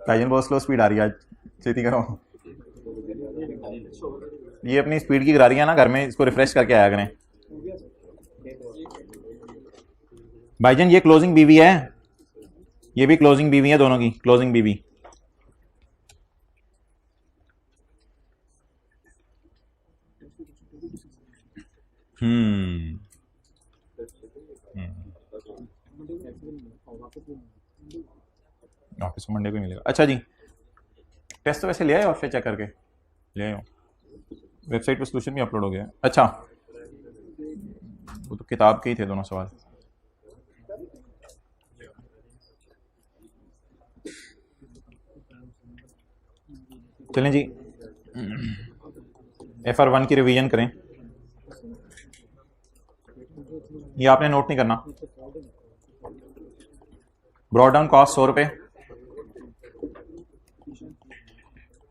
भाईजान बहुत स्लो स्पीड आ रही है आज, छेती करो। ये अपनी स्पीड की करा रही है ना घर में, इसको रिफ्रेश करके आया करें। भाईजान ये क्लोजिंग बीवी है, ये भी क्लोजिंग बीवी है, दोनों की क्लोजिंग बीवी। ऑफिस मंडे को मिलेगा। अच्छा जी, टेस्ट तो वैसे ले आए, ऑफिस चेक करके ले आए, वेबसाइट पे सोल्यूशन भी अपलोड हो गया। अच्छा वो तो किताब के ही थे दोनों सवाल। चलें जी, FR1 की रिवीजन करें। ये आपने नोट नहीं करना। ब्रॉड डाउन कॉस्ट 100 रुपये,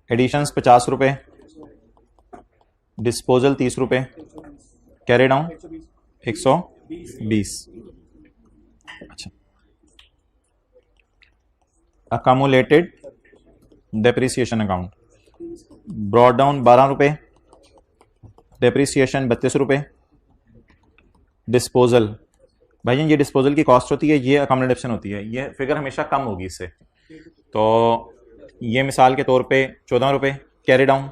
एडिशंस 50 रुपये, डिस्पोजल 30 रुपये, कैरी डाउन 120। अच्छा, accumulated depreciation account, brought down 12 रुपये, डेप्रिसिएशन 32 रुपये, डिस्पोजल। भाई ये डिस्पोजल की कॉस्ट होती है, ये अकामोडेशन होती है, ये फिगर हमेशा कम होगी इससे। तो ये मिसाल के तौर पे 14 रुपये, कैरी डाउन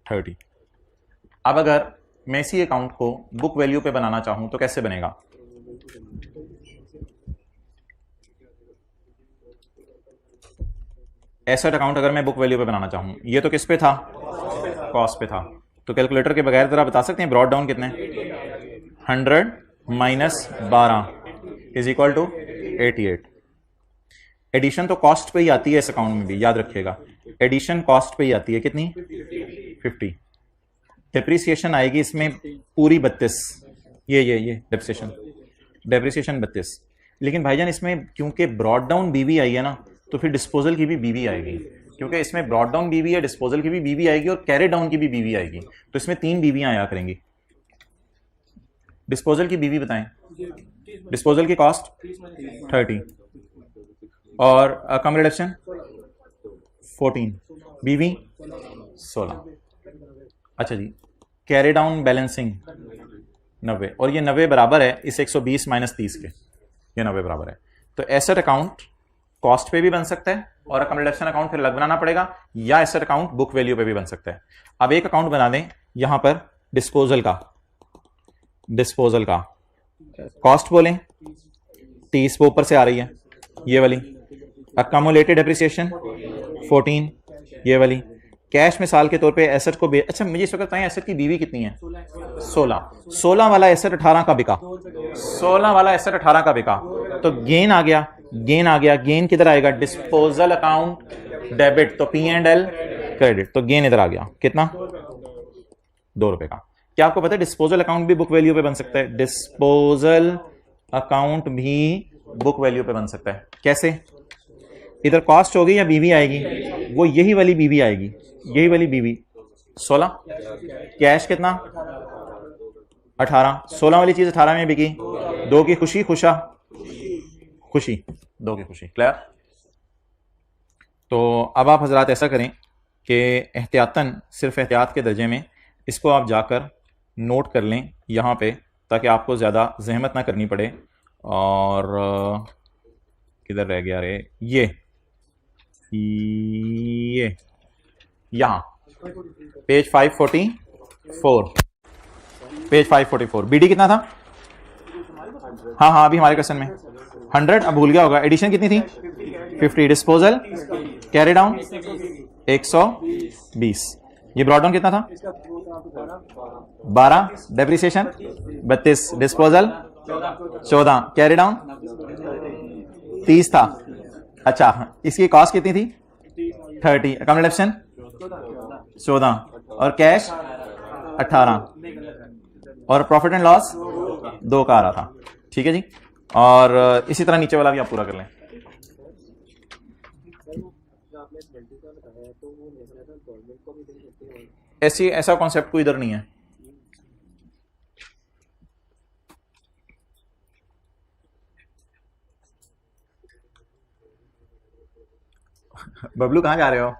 30। अब अगर मैं इसी अकाउंट को बुक वैल्यू पे बनाना चाहूं तो कैसे बनेगा? एसेट अकाउंट अगर मैं बुक वैल्यू पे बनाना चाहूं, ये तो किस पे था? कॉस्ट पे था। तो कैलकुलेटर के बगैर जरा बता सकते हैं ब्रॉड डाउन कितने? 100 minus 12 is equal to 88। Addition तो कॉस्ट पे ही आती है इस अकाउंट में भी, याद रखिएगा एडिशन कॉस्ट पे ही आती है। कितनी? 50। डेप्रिसिएशन आएगी इसमें पूरी 32। ये डेप्रिसिएशन 32। लेकिन भाईजान इसमें क्योंकि ब्रॉड डाउन बीवी आई है ना, तो फिर डिस्पोजल की भी बीवी आएगी, क्योंकि इसमें ब्रॉड डाउन बीवी है, डिस्पोजल की भी बीवी आएगी और कैरी डाउन की भी बीवी आएगी। तो इसमें 3 बीवियां आया करेंगी। डिस्पोजल की बीवी बताएं। डिस्पोजल की कॉस्ट 30 और कम रिडक्शन 14, बीवी 16। अच्छा जी, कैरी डाउन बैलेंसिंग 90, और ये 90 बराबर है इस 120 माइनस 30 के, ये 90 बराबर है। तो एसेट अकाउंट कॉस्ट पे भी बन सकता है और अकॉमोडेशन अकाउंट फिर अलग बनाना पड़ेगा, या एसेट अकाउंट बुक वैल्यू पे भी बन सकता है। अब एक अकाउंट बना दें यहां पर डिस्पोजल का कॉस्ट बोलें 30, वो ऊपर से आ रही है ये वाली। अकामुलेटेड डेप्रिसिएशन 14, ये वाली। कैश मिसाल के तौर पे एसेट को अच्छा मुझे इस वक्त बताएं एसेट की बीवी कितनी है? 16 वाला एसेट 18 का बिका, 16 वाला एसेट 18 का बिका, तो गेन आ गया। गेन किधर आएगा? डिस्पोजल अकाउंट डेबिट, तो P&L क्रेडिट, तो गेन इधर आ गया। कितना? 2 रुपए का। क्या आपको पता है डिस्पोजल अकाउंट भी बुक वैल्यू पे बन सकता है? डिस्पोजल अकाउंट भी बुक वैल्यू पे बन सकता है। कैसे? इधर कॉस्ट होगी या बीवी आएगी? वो यही वाली बीवी आएगी, यही वाली बीवी 16। कैश कितना? 18। 16 वाली चीज 18 में बिकी। 2 की खुशी, खुशी 2 की खुशी। क्लियर? तो अब आप हजरात ऐसा करें कि एहतियातन, सिर्फ एहतियात के दर्जे में इसको आप जाकर नोट कर लें यहाँ पे, ताकि आपको ज़्यादा जहमत ना करनी पड़े। और किधर रह गया रे? ये यहाँ पेज 544, पेज 544। बीडी कितना था? हाँ अभी हमारे क्वेश्चन में 100, अब भूल गया होगा। एडिशन कितनी थी? 50। Disposal carry down 120। ये ब्रॉड डाउन कितना था? 12। डेप्रिसिएशन 32। डिस्पोजल 14। कैरी डाउन 30 था। अच्छा, इसकी कॉस्ट कितनी थी? 30। अकाउंट ऑप्शन 14 और कैश 18 और प्रॉफिट एंड लॉस 2 का आ रहा था। ठीक है जी। और इसी तरह नीचे वाला भी आप पूरा कर लें। ऐसा कॉन्सेप्ट कोई इधर नहीं है। बबलू कहां जा रहे हो?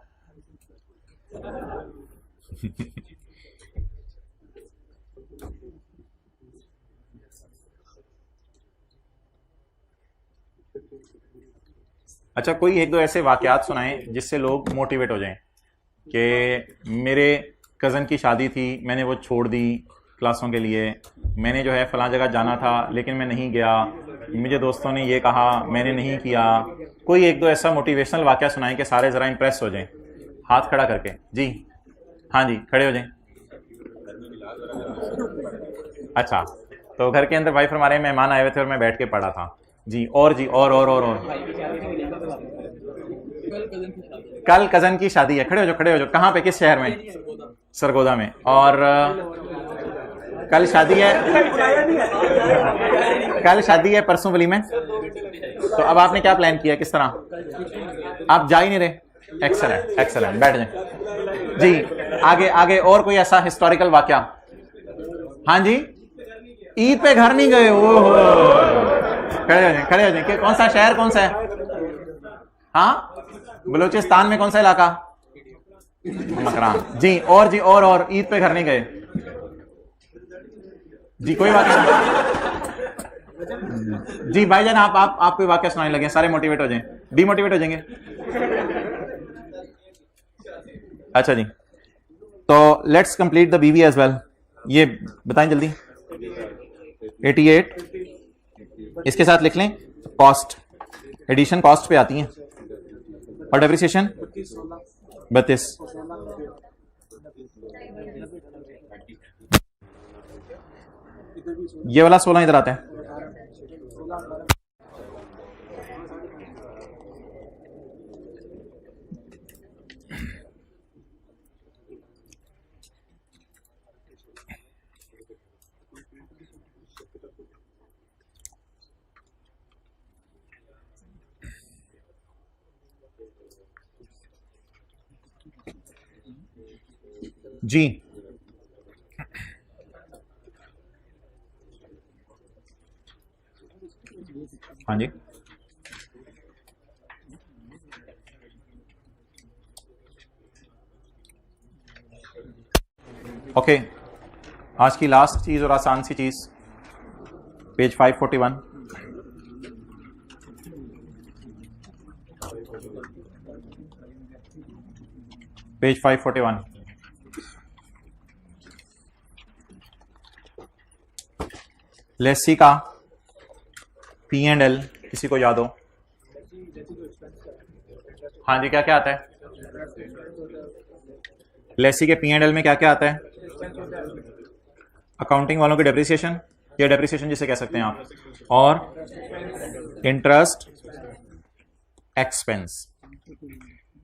अच्छा, कोई एक दो ऐसे वाकयात सुनाएं जिससे लोग मोटिवेट हो जाएं कि मेरे कज़न की शादी थी, मैंने वो छोड़ दी क्लासों के लिए, मैंने जो है फलां जगह जाना था लेकिन मैं नहीं गया, मुझे दोस्तों ने ये कहा मैंने नहीं किया। कोई एक दो ऐसा मोटिवेशनल वाकया सुनाएं कि सारे ज़रा इंप्रेस हो जाएं, हाथ खड़ा करके। जी हाँ जी, खड़े हो जाएं। अच्छा, तो घर के अंदर वाइफ हमारे मेहमान आए हुए थे और मैं बैठ के पढ़ा था जी। और जी और कल कजन की शादी है। खड़े हो जाओ, खड़े हो जाओ। कहाँ पे, किस शहर में? सरगोदा में। और कल शादी है, कल शादी है, परसों वलीमा। तो अब आपने क्या प्लान किया, किस तरह? आप जा ही नहीं रहे। एक्सेलेंट एक्सेलेंट, बैठ जाए जी। आगे आगे और कोई ऐसा हिस्टोरिकल वाकया? हाँ जी, ईद पे घर नहीं गए? ओहो, खड़े हो जाए, खड़े हो जाए। कौन सा शहर, कौन सा है? हाँ, बलूचिस्तान में कौन सा इलाका? मकरान जी। और जी और ईद पे घर नहीं गए जी? कोई बात नहीं जी। भाईजान आप कोई वाकया सुनाने लगे, सारे मोटिवेट हो जाएं, डीमोटिवेट हो जाएंगे। अच्छा जी, तो लेट्स कंप्लीट द बीवी एज वेल। ये बताएं जल्दी। 88 इसके साथ लिख लें। कॉस्ट, एडिशन कॉस्ट पे आती है और डेप्रिसिएशन 32। ये वाला 16 इधर आता है। जी हाँ जी, ओके। आज की लास्ट चीज और आसान सी चीज, पेज 541। पेज 541। लेसी का P&L किसी को याद हो? हाँ जी, क्या क्या आता है लेसी के P&L में? क्या क्या आता है? अकाउंटिंग वालों की डेप्रिसिएशन, या डेप्रिसिएशन जिसे कह सकते हैं आप, और इंटरेस्ट एक्सपेंस।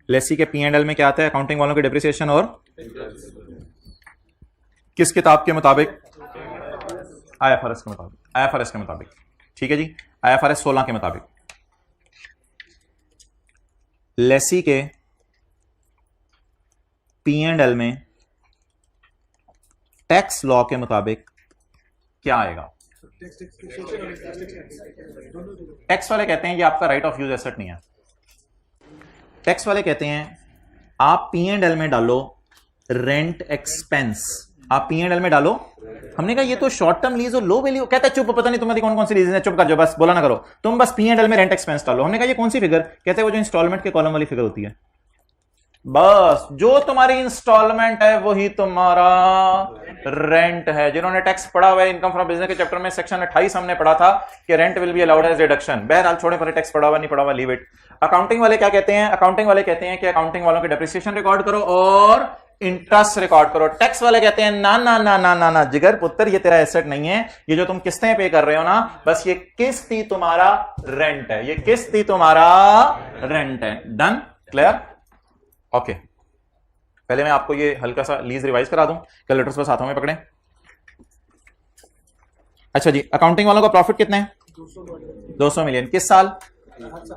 लेसी के P&L में क्या आता है? अकाउंटिंग वालों की डेप्रिसिएशन और किस किताब के मुताबिक? IFRS के मुताबिक। IFRS के मुताबिक, ठीक है जी, IFRS 16 के मुताबिक। लेसी के P&L में टैक्स लॉ के मुताबिक क्या आएगा? टैक्स वाले कहते हैं कि आपका राइट ऑफ यूज एसेट नहीं है। टैक्स वाले कहते हैं आप P&L में डालो रेंट एक्सपेंस, आप P&L में डालो। हमने कहा ये तो शॉर्ट टर्म लीज और लो वैल्यू। कहता है चुप, पता नहीं तुम्हारी कौन कौन सी लीज है, चुप कर जाओ, बस बोला ना करो, तुम बस P&L में रेंट एक्सपेंस डालो। हमने कहा ये कौन सी फिगर? कहते हैं वो जो इंस्टॉलमेंट के कॉलम वाली फिगर होती है, बस जो तुम्हारी इंस्टॉलमेंट है वही तुम्हारा रेंट है। जिन्होंने टैक्स पढ़ा हुआ है इनकम फ्रॉम बिजनेस के चैप्टर में सेक्शन 28 हमने पढ़ा था कि rent will be allowed as deduction. बहरहाल छोड़े, पर टैक्स पढ़ा हुआ नहीं पढ़ा हुआ, लीव इट। अकाउंटिंग वाले क्या कहते हैं? अकाउंटिंग वाले कहते हैं कि अकाउंटिंग वालों की डेप्रिसिएशन रिकॉर्ड करो और इंटरेस्ट रिकॉर्ड करो। टैक्स वाले कहते हैं ना ना ना ना ना ना जिगर पुत्र, ये तेरा एसेट नहीं है, ये जो तुम किस्तें पे कर रहे हो ना, बस ये किस्त ही तुम्हारा रेंट है, ये किस्त ही तुम्हारा रेंट है। Done, clear, okay. पहले मैं आपको ये हल्का सा लीज रिवाइज करा दूं, कैलकुलेटर्स बस हाथों में पकड़े। अच्छा जी, अकाउंटिंग वालों का प्रॉफिट कितने हैं? 200 मिलियन। किस साल?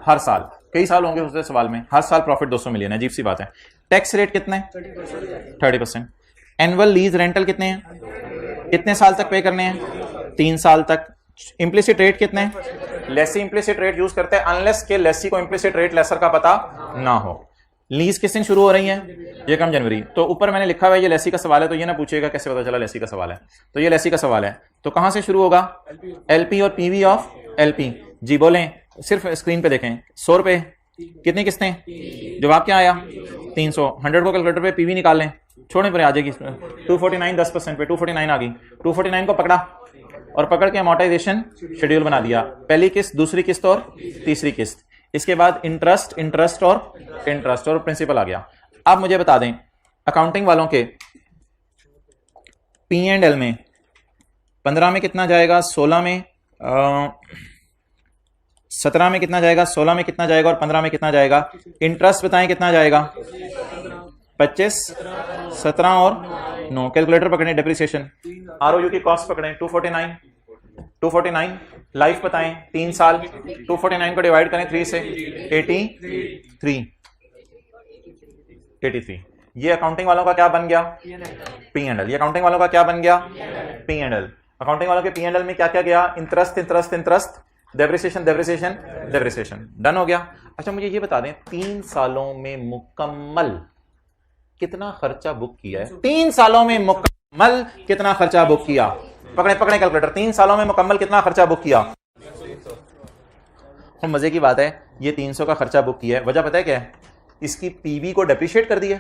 हर साल। कई साल होंगे उसके सवाल में, हर साल प्रॉफिट 200 मिलियन है, अजीब सी बात है। टैक्स रेट कितने? 30%। एनुअल लीज रेंटल कितने हैं? कितने साल तक पे करने हैं? 3 साल तक। इंप्लिसिट रेट कितने हैं? लेसी इंप्लिसिट रेट यूज करते हैं अनलेस के लेसी को इंप्लिसिट रेट लेसर का पता ना हो। लीज किस दिन शुरू हो रही है? ये कम जनवरी। तो ऊपर मैंने लिखा हुआ है ये लेसी का सवाल है, तो ये ना पूछिएगा कैसे पता चला लेसी का सवाल है, तो ये लेसी का सवाल है। तो कहां से शुरू होगा? एलपी और पीवी ऑफ एलपी। जी बोलें, सिर्फ स्क्रीन पे देखें। 100 रुपए, कितनी किस्तें? जवाब क्या आया? 300। 100 को कैलकुलेटर पे पीवी निकाल लें, छोड़ने पर आ जाएगी 249, 10% पे 249 आ गई। 249 को पकड़ा और पकड़ के अमोर्टाइजेशन शेड्यूल बना दिया, पहली किस्त, दूसरी किस्त और तीसरी किस्त। इसके बाद इंटरेस्ट, इंटरेस्ट और प्रिंसिपल आ गया। अब मुझे बता दें अकाउंटिंग वालों के P&L में 15 में कितना जाएगा, 16 में 17 में कितना जाएगा, 16 में कितना जाएगा और 15 में कितना जाएगा? इंटरेस्ट बताएं कितना जाएगा? 25, 17 और 9। कैलकुलेटर पकड़ें, डेप्रिसिएशन, ROU की कॉस्ट पकड़ें, 249। लाइफ बताएं 3 साल, 249 को डिवाइड करें 3 से, 83। ये अकाउंटिंग वालों का क्या बन गया? P&L। ये अकाउंटिंग वालों का क्या बन गया? P&L। अकाउंटिंग वालों के P&L में क्या क्या गया? Interest, depreciation. डन हो गया। अच्छा मुझे ये बता दें 3 सालों में मुकम्मल कितना खर्चा बुक किया है? 3 सालों में मुकम्मल कितना खर्चा बुक किया? पकड़े कैलकुलेटर, 3 सालों में मुकम्मल कितना खर्चा बुक किया? मजे की बात है, ये 300 का खर्चा बुक किया है। वजह पता है क्या है? इसकी पीवी को डेप्रिशिएट कर दिया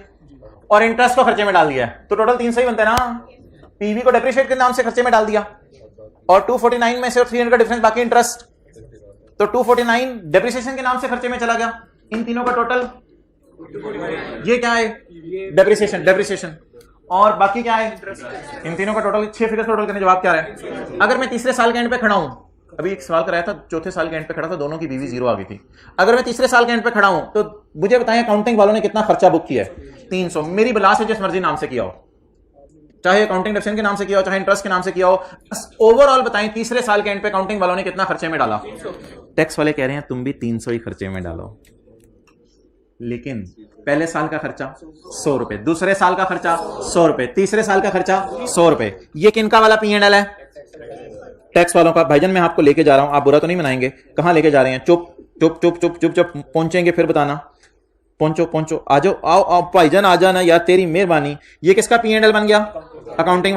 और इंटरेस्ट को खर्चे में डाल दिया है, तो टोटल 300 ही बनता है ना। पीवी को डेप्रिशिएट के नाम से खर्चे में डाल दिया और 249 में से और 300 का डिफरेंस बाकी इंटरेस्ट, तो 249 डेप्रिसिएशन के नाम से खर्चे में चला गया। इन तीनों का टोटल ये क्या है? डेप्रिसिएशन और बाकी क्या है? इन तीनों का टोटल 6 फिगर टोटल करने, जवाब क्या है? अगर मैं तीसरे साल के एंड पे खड़ा हूं, अभी एक सवाल कराया था, चौथे साल के एंड पे खड़ा था, दोनों की बीवी 0 आ गई थी। अगर मैं तीसरे साल के एंड पे खड़ा हूं तो मुझे बताएं अकाउंटिंग वालों ने कितना खर्चा बुक किया है? 300। मेरी बला से जिस मर्जी नाम से किया हो, चाहे अकाउंटिंग डेप्रिसिएशन के नाम से किया हो, चाहे इंटरेस्ट के नाम से किया हो, ओवरऑल बताएं तीसरे साल के एंड पे अकाउंटिंग वालों ने कितना खर्चे में डाला? टैक्स वाले कह रहे हैं तुम भी 300 ही खर्चे में डालो, लेकिन पहले साल का खर्चा 100 रुपए, दूसरे साल का खर्चा 100 रुपए, तीसरे साल का खर्चा 100 रुपए। ये किनका वाला P&L है? टैक्स वालों का। भाईजान मैं आपको लेके जा रहा हूं, आप बुरा तो नहीं मनाएंगे? कहां लेके जा रहे हैं? चुप पहुंचेंगे फिर बताना। पहुंचो, आ जाओ, आओ भाईजान, आ जाना यार, तेरी मेहरबानी। ये किसका P&L बन गया? अकाउंटिंग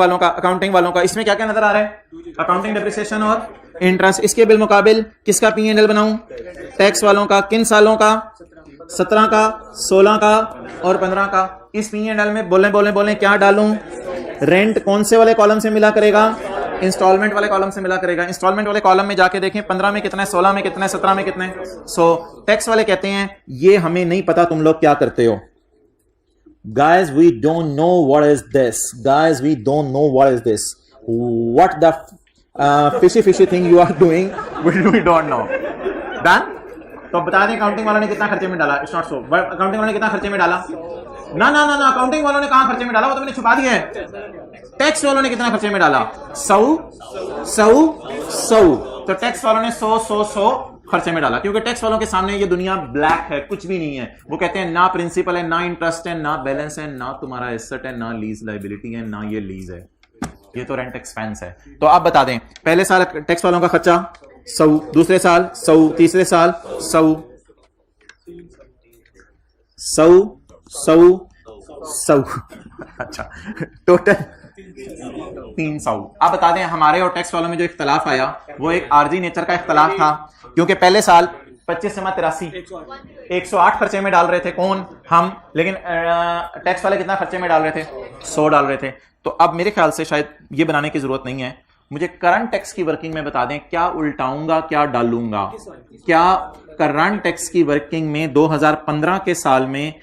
वालों का। इसमें क्या क्या नजर आ रहा है? अकाउंटिंग डेप्रिसिएशन और इंटरेस्ट। इसके बिलमुकाबिल किसका P&L बनाऊं? टैक्स वालों का। किन सालों का? 17 का, 16 का और 15 का। इस P&L में बोलें क्या डालूं? रेंट कौन से वाले कॉलम से मिला करेगा? इंस्टॉलमेंट वाले कॉलम से मिला करेगा। इंस्टॉलमेंट वाले कॉलम में जाके देखें 15 में कितना है, 16 में कितना है, 17 में कितना है। सो टैक्स वाले कहते हैं ये हमें नहीं पता तुम लोग क्या करते हो। Guys, we don't know what is this. What the fishy thing you are doing, we don't know. Done? तो बता दें अकाउंटिंग वालों ने कितना खर्चे में डाला? It's not so. अकाउंटिंग वालों ने कितना खर्चे में डाला? ना अकाउंटिंग वालों ने कहां खर्चे में डाला? वो तो मैंने छुपा दिया है। टैक्स वालों ने कितना खर्चे में डाला? 100। तो टैक्स वालों ने 100 खर्चे में डाला, क्योंकि टैक्स वालों के सामने ये दुनिया ब्लैक है, कुछ भी नहीं है। वो कहते हैं ना प्रिंसिपल है, ना इंटरेस्ट है, ना बैलेंस है, ना तुम्हारा एसेट है, ना लीज लायबिलिटी है, ना ये लीज है, ये तो रेंट एक्सपेंस है। तो आप बता दें पहले साल टैक्स वालों का खर्चा 100, दूसरे साल 100, तीसरे साल 100। अच्छा, टोटल 300। अब बता दें हमारे और टैक्स वालों में जो इख्तलाफ आया वो एक आर्जी नेचर का इख्तलाफ था, क्योंकि पहले साल 25 108 खर्चे में डाल रहे थे। कौन? हम। लेकिन टैक्स वाले कितना खर्चे में डाल रहे थे? 100 डाल रहे थे। तो अब मेरे ख्याल से शायद ये बनाने की जरूरत नहीं है। मुझे करंट टैक्स की वर्किंग में बता दें, क्या उल्टाऊंगा क्या डालूंगा? क्या करंट टैक्स की वर्किंग में 2015 के साल में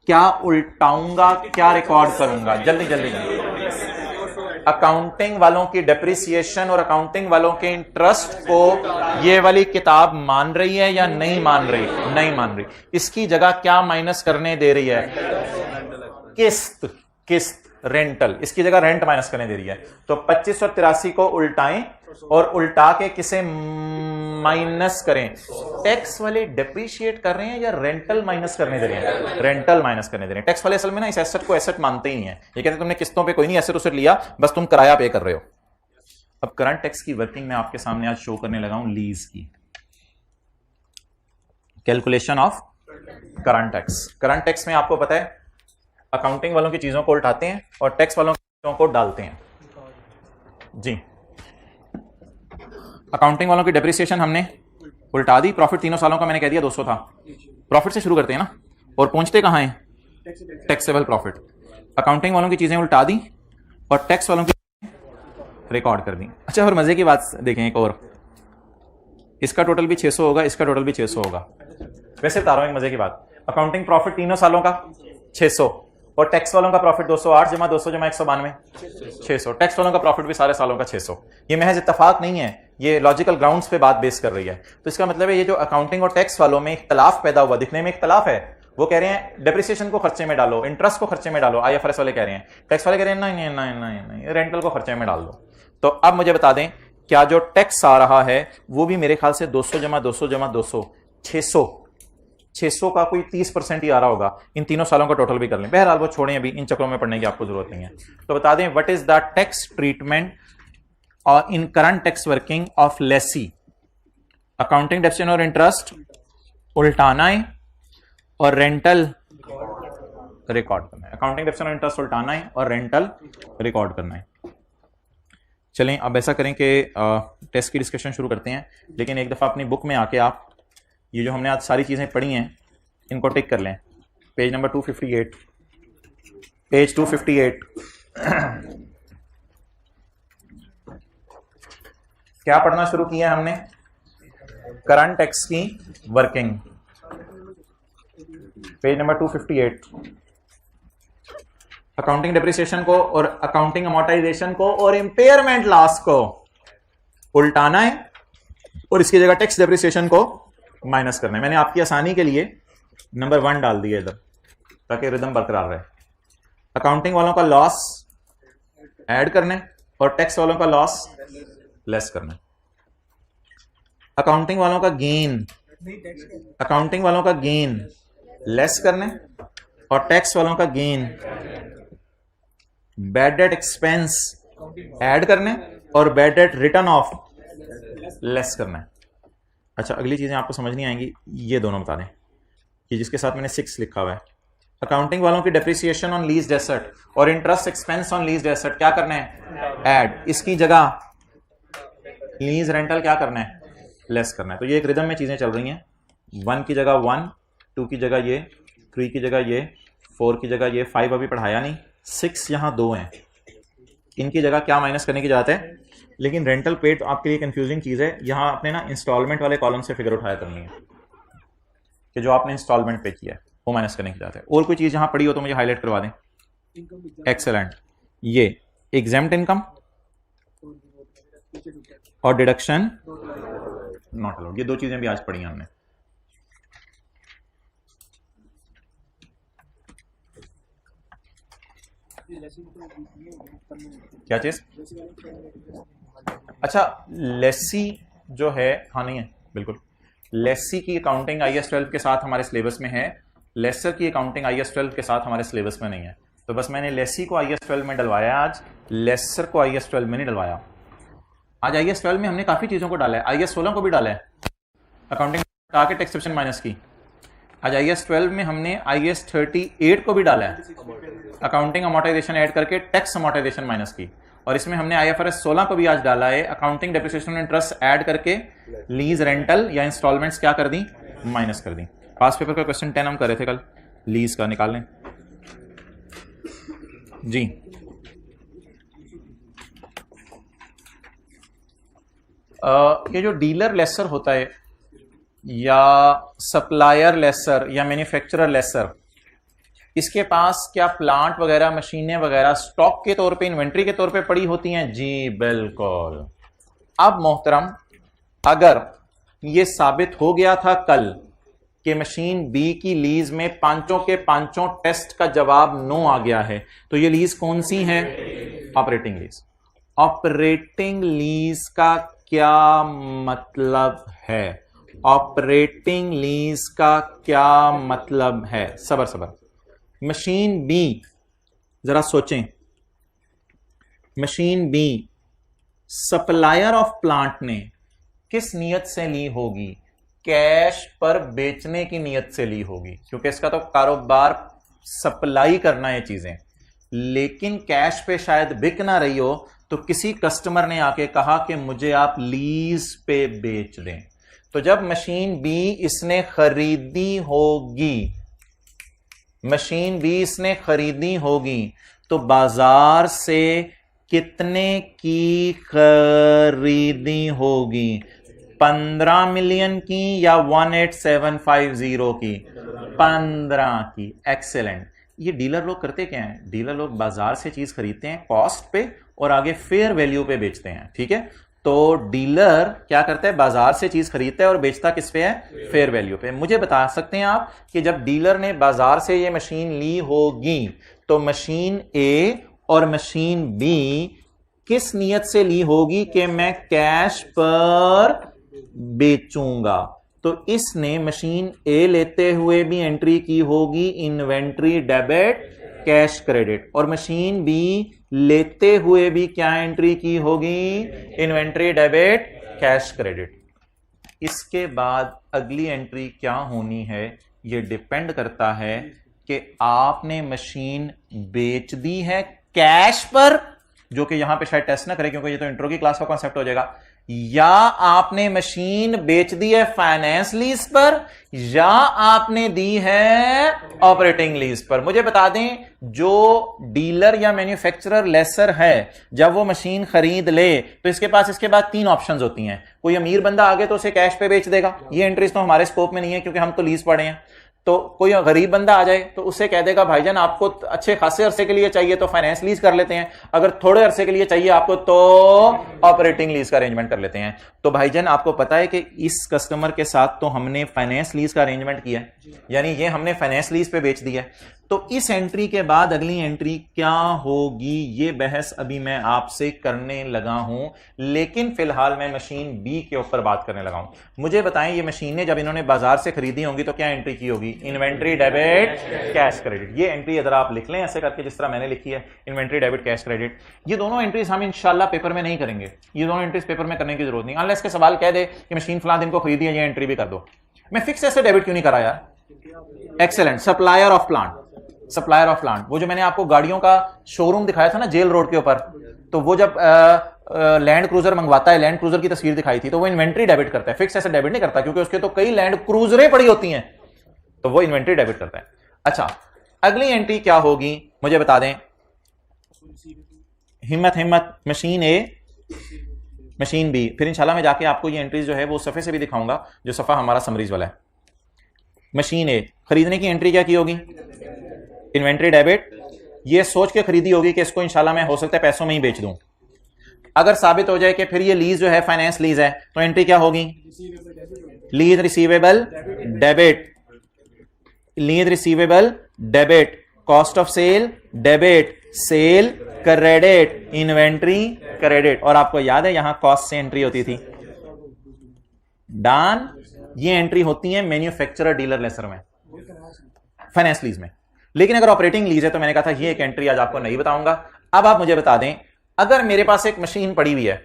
क्या उल्टाऊंगा, क्या रिकॉर्ड करूंगा, जल्दी जल्दी। अकाउंटिंग वालों की डेप्रिसिएशन और अकाउंटिंग वालों के इंटरेस्ट को ये वाली किताब मान रही है या नहीं मान रही? नहीं मान रही। इसकी जगह क्या माइनस करने दे रही है? किस्त, किस्त, रेंटल। इसकी जगह रेंट माइनस करने दे रही है। तो 25 और 83 को उल्टाएं और उल्टा के किसे माइनस करें? टैक्स वाले डेप्रिशिएट कर रहे हैं या रेंटल माइनस करने दे रहे हैं? रेंटल माइनस करने दे रहे हैं। टैक्स वाले असल में ना इस एसेट को एसेट मानते ही नहीं है। ये कहते हैं तुमने किस्तों पे कोई नहीं एसेट उसेट लिया, बस तुम किराया पे कर रहे हो। अब करंट टैक्स की वर्किंग में आपके सामने आज शो करने लगा हूं लीज की। Calculation of current tax. Current tax में आपको पता है अकाउंटिंग वालों की चीजों को उठाते हैं और टैक्स वालों की चीजों को डालते हैं। जी, अकाउंटिंग वालों की डेप्रिसिएशन हमने उल्टा दी। प्रॉफिट तीनों सालों का मैंने कह दिया 200 था। प्रॉफिट से शुरू करते हैं ना, और पहुंचते कहां हैं? Taxable profit. अकाउंटिंग वालों की चीजें उल्टा दी और टैक्स वालों की रिकॉर्ड कर दी। अच्छा, और मजे की बात देखें एक और, इसका टोटल भी 600 होगा, इसका टोटल भी 600 होगा। वैसे बता रहा हूं एक मजे की बात, अकाउंटिंग प्रॉफिट तीनों सालों का 600 और टैक्स वालों का प्रॉफिट 208 जमा 200 जमा 192 600। टैक्स वालों का प्रॉफिट भी सारे सालों का 600। ये महज इत्तेफाक नहीं है, ये लॉजिकल ग्राउंड्स पे बात बेस कर रही है। तो इसका मतलब है ये जो अकाउंटिंग और टैक्स वालों में इख्तलाफ पैदा हुआ, दिखने में इख्तलाफ है। वो कह रहे हैं डेप्रिसिएशन को खर्चे में डालो, इंटरेस्ट को खर्चे में डालो, IFRS वाले कह रहे हैं। टैक्स वाले कह रहे हैं नहीं नहीं नहीं नहीं नहीं, रेंटल को खर्चे में डाल दो। तो अब मुझे बता दें, क्या जो टैक्स आ रहा है वो भी मेरे ख्याल से 200 जमा 200 जमा 200 600 का कोई 30% ही आ रहा होगा। इन तीनों सालों का टोटल भी कर लें। बहरहाल वो छोड़ें, अभी इन चक्रों में पढ़ने की आपको जरूरत नहीं है। तो बता दें what is the tax treatment और in current tax working of lessee. Accounting depreciation और इंटरेस्ट उल्टाना है और रेंटल रिकॉर्ड करना है। अकाउंटिंग डेप्रिसिएशन और इंटरेस्ट उल्टाना है और रेंटल रिकॉर्ड करना है। चलें अब ऐसा करें कि टेस्ट की डिस्कशन शुरू करते हैं, लेकिन एक दफ़ा अपनी बुक में आके आप ये जो हमने आज सारी चीज़ें पढ़ी हैं इनको टिक कर लें। पेज नंबर 258, पेज 258 क्या पढ़ना शुरू किया है हमने? करंट टैक्स की working. Page number 258 accounting depreciation को और अकाउंटिंग अमोर्टाइजेशन को और इंपेयरमेंट लॉस को उल्टाना है और इसकी जगह टैक्स डेप्रिसिएशन को माइनस करना है। मैंने आपकी आसानी के लिए नंबर 1 डाल दिया इधर ताकि रिदम बरकरार रहे। अकाउंटिंग वालों का लॉस ऐड करना है और टैक्स वालों का लॉस लेस करना है। अकाउंटिंग वालों का गेन लेस करना है और टैक्स वालों का gain bad debt expense add करना है और bad debt return of less करना है। अच्छा, अगली चीजें आपको समझ नहीं आएंगी, ये दोनों बता दें कि जिसके साथ मैंने 6 लिखा हुआ है। अकाउंटिंग वालों की डेप्रिसिएशन ऑन लीज्ड एसेट और interest expense on leased asset क्या करना है? ऐड। इसकी जगह लीज रेंटल क्या करना है? लेस करना है। तो ये एक रिदम में चीजें चल रही हैं। 1 की जगह 1, 2 की जगह ये, 3 की जगह ये, 4 की जगह ये, 5 अभी पढ़ाया नहीं, 6 यहां 2 हैं, इनकी जगह क्या माइनस करने की जरूरत है? लेकिन रेंटल पेड आपके लिए कंफ्यूजिंग चीज है। यहां आपने ना इंस्टॉलमेंट वाले कॉलम से फिगर उठाया करनी है कि जो आपने इंस्टॉलमेंट पे किया है वो माइनस करने की जरूरत है। और कोई चीज यहां पड़ी हो तो मुझे हाईलाइट करवा दें। एक्सेलेंट। ये एग्जेम्प्ट इनकम और डिडक्शन नॉट अलाउड, ये 2 चीजें भी आज पढ़ी हमने। क्या चीज? अच्छा, लेसी जो है, हाँ नहीं है बिल्कुल, लेसी की अकाउंटिंग IAS 12 के साथ हमारे सिलेबस में है, लेसर की अकाउंटिंग IAS 12 के साथ हमारे सिलेबस में नहीं है। तो बस मैंने लेसी को IAS 12 में डलवाया आज, लेसर को IAS 12 में नहीं डलवाया। आज IAS 12 में हमने काफी चीजों को डाला है, IAS 16 को भी डाला है, अकाउंटिंग आके टैक्सेशन माइनस की। आज IAS 12 में हमने IAS 38 को भी डाला है, अकाउंटिंग अमोर्टाइजेशन ऐड करके टैक्स अमोर्टाइजेशन माइनस की। और इसमें हमने IFRS 16 को भी आज डाला है, अकाउंटिंग डेप्रिसिएशन इंटरेस्ट ऐड करके लीज रेंटल या इंस्टॉलमेंट्स क्या कर दी? माइनस कर दी। पास पेपर का क्वेश्चन 10 हम कर रहे थे कल, लीज का निकाल लें जी। ये जो डीलर लेसर होता है या सप्लायर लेसर या मैन्युफैक्चरर लेसर, इसके पास क्या प्लांट वगैरह मशीनें वगैरह स्टॉक के तौर पे इन्वेंट्री के तौर पे पड़ी होती हैं? जी बिल्कुल। अब मोहतरम, अगर ये साबित हो गया था कल कि मशीन बी की लीज में पांचों के पांचों टेस्ट का जवाब नो आ गया है, तो ये लीज कौन सी है? Operating lease. ऑपरेटिंग लीज का क्या मतलब है? ऑपरेटिंग लीज का क्या मतलब है? सबर सबर। मशीन बी, जरा सोचें, machine B supplier of plant ने किस नियत से ली होगी? कैश पर बेचने की नियत से ली होगी, क्योंकि इसका तो कारोबार सप्लाई करना है चीजें। लेकिन कैश पे शायद बिक ना रही हो, तो किसी कस्टमर ने आके कहा कि मुझे आप लीज पे बेच दें। तो जब मशीन बी इसने खरीदी होगी, मशीन बी इसने खरीदी होगी, तो बाजार से कितने की खरीदी होगी? 15 मिलियन की या 18750 की? 15 की। एक्सेलेंट। ये डीलर लोग करते क्या हैं? डीलर लोग बाजार से चीज खरीदते हैं कॉस्ट पे और आगे फेयर वैल्यू पे बेचते हैं, ठीक है? तो डीलर क्या करता है? बाजार से चीज खरीदता है और बेचता किस पे है? फेयर वैल्यू पे। मुझे बता सकते हैं आप कि जब डीलर ने बाजार से ये मशीन ली होगी, तो मशीन ए और मशीन बी किस नियत से ली होगी कि मैं कैश पर बेचूंगा? तो इसने मशीन ए लेते हुए भी एंट्री की होगी इन्वेंट्री डेबिट कैश क्रेडिट, और मशीन बी लेते हुए भी क्या एंट्री की होगी? Inventory debit cash credit. इसके बाद अगली एंट्री क्या होनी है, यह डिपेंड करता है कि आपने मशीन बेच दी है कैश पर, जो कि यहां पे शायद टेस्ट ना करें क्योंकि ये तो इंट्रो की क्लास का कॉन्सेप्ट हो जाएगा, या आपने मशीन बेच दी है फाइनेंस लीज पर, या आपने दी है ऑपरेटिंग लीज पर। मुझे बता दें, जो डीलर या मैन्युफैक्चरर लेसर है, जब वो मशीन खरीद ले तो इसके पास इसके बाद 3 ऑप्शंस होती हैं। कोई अमीर बंदा आगे तो उसे कैश पे बेच देगा, ये एंट्रीज तो हमारे स्कोप में नहीं है क्योंकि हम तो लीज पढ़े हैं। तो कोई गरीब बंदा आ जाए तो उससे कह देगा भाईजान आपको अच्छे खासे अरसे के लिए चाहिए तो फाइनेंस लीज कर लेते हैं, अगर थोड़े अरसे के लिए चाहिए आपको तो ऑपरेटिंग लीज का अरेंजमेंट कर लेते हैं। तो भाईजान आपको पता है कि इस कस्टमर के साथ तो हमने फाइनेंस लीज का अरेंजमेंट किया है, यानी ये हमने फाइनेंस लीज पे बेच दिया है। तो इस एंट्री के बाद अगली एंट्री क्या होगी, ये बहस अभी मैं आपसे करने लगा हूं, लेकिन फिलहाल मैं मशीन बी के ऊपर बात करने लगा हूं। मुझे बताएं, ये मशीनें जब इन्होंने बाजार से खरीदी होंगी तो क्या एंट्री की होगी? Inventory debit cash credit. ये एंट्री अगर आप लिख लें ऐसे करके जिस तरह मैंने लिखी है, इन्वेंट्री डेबिट कैश क्रेडिट। ये दोनों एंट्रीज हम इंशाल्लाह पेपर में नहीं करेंगे, ये दोनों एंट्रीज पेपर में करने की जरूरत नहीं, अनलेस के सवाल कह दे कि मशीन फलां दिन को खरीदी है, ये एंट्री भी कर दो। मैं फिक्स ऐसे डेबिट क्यों नहीं करा यार? Excellent. Supplier of plant, supplier of plant, वो जो मैंने आपको गाड़ियों का शोरूम दिखाया था ना जेल रोड के ऊपर, तो वो जब लैंड क्रूजर मंगवाता है, लैंड क्रूजर की तस्वीर दिखाई थी, तो वो इन्वेंट्री डेबिट करता है, फिक्स ऐसे डेबिट नहीं करता क्योंकि उसके तो कई लैंड क्रूजरें पड़ी होती हैं, तो वो इन्वेंट्री डेबिट करता है। अच्छा, अगली एंट्री क्या होगी मुझे बता दें। हिम्मत हिम्मत, मशीन ए मशीन बी, फिर इंशाल्लाह मैं जाके आपको ये एंट्रीज जो है वो सफे से भी दिखाऊंगा जो सफा हमारा समरीज वाला है। मशीन ए खरीदने की एंट्री क्या की होगी? Inventory debit. ये सोच के खरीदी होगी कि इसको इंशाल्लाह मैं हो सकता है पैसों में ही बेच दूं। अगर साबित हो जाए कि फिर ये लीज जो है फाइनेंस लीज है, तो एंट्री क्या होगी? Lease receivable debit, lease receivable debit, cost of sale debit, sale credit, inventory credit. और आपको याद है यहां कॉस्ट से एंट्री होती थी, डन। ये एंट्री होती है मैन्युफैक्चरर डीलर लेसर में, फाइनेंस लीज में। लेकिन अगर ऑपरेटिंग लीज है तो मैंने कहा था ये एक एंट्री आज आपको नहीं बताऊंगा। अब आप मुझे बता दें, अगर मेरे पास एक मशीन पड़ी हुई है,